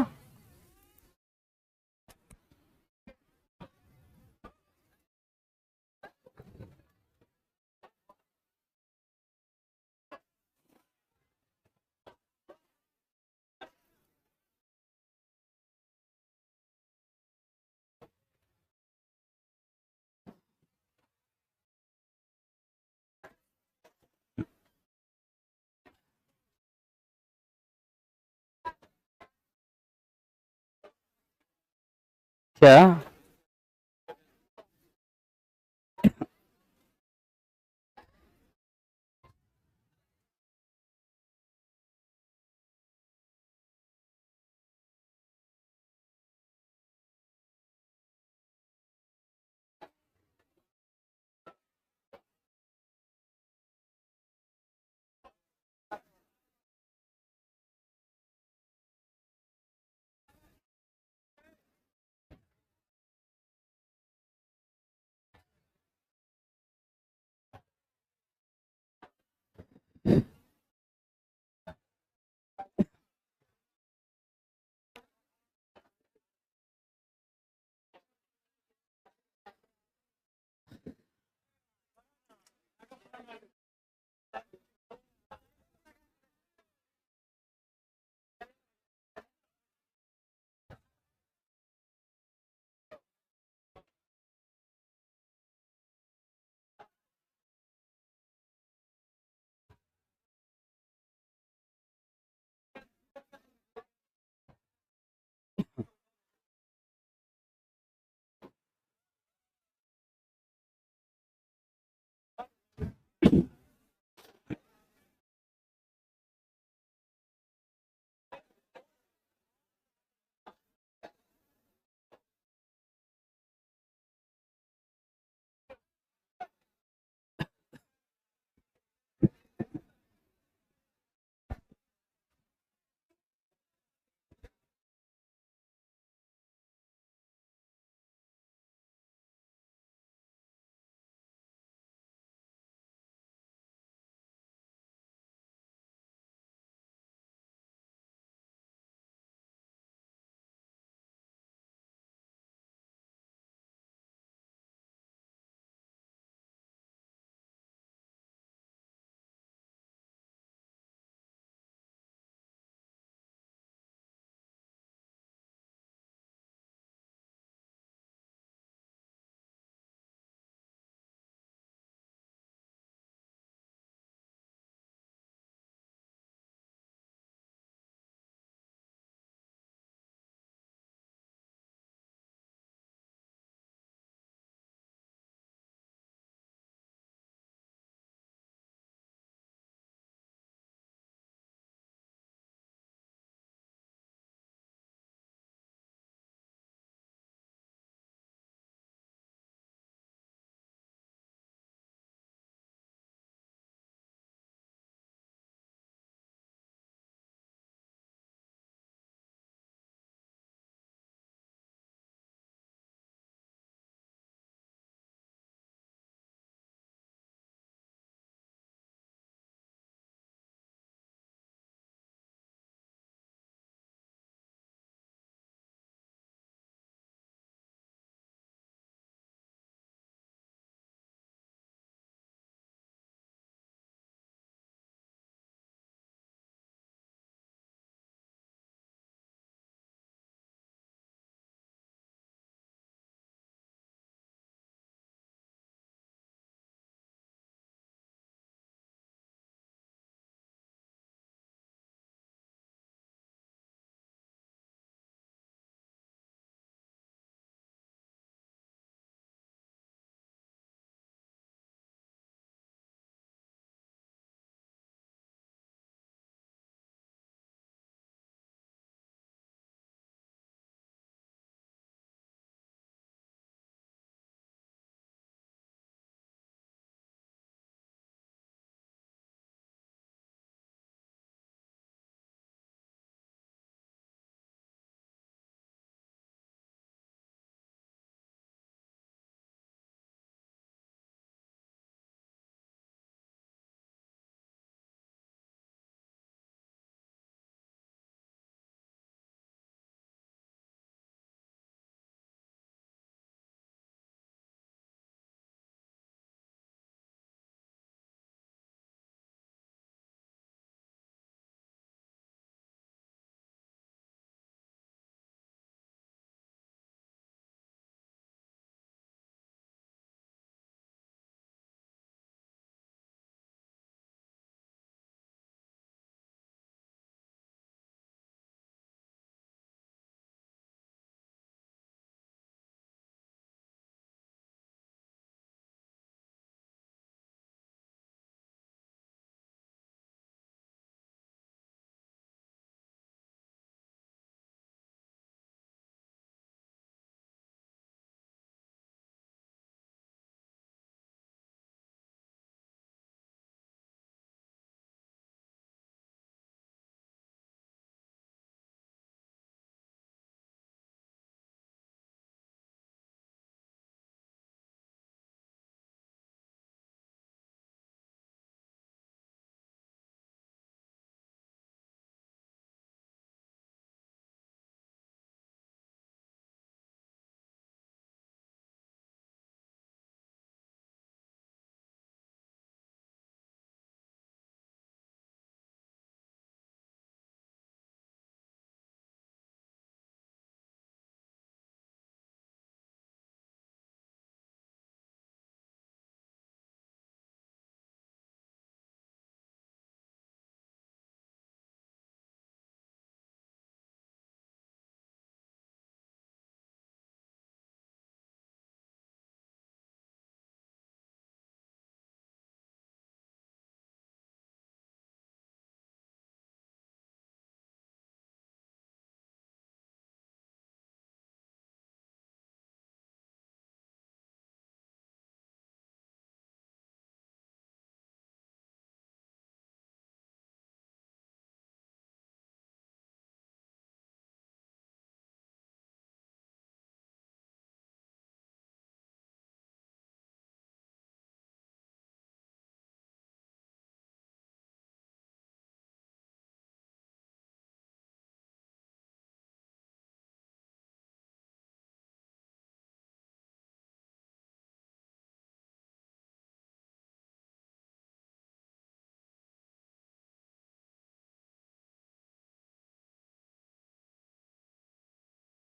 क्या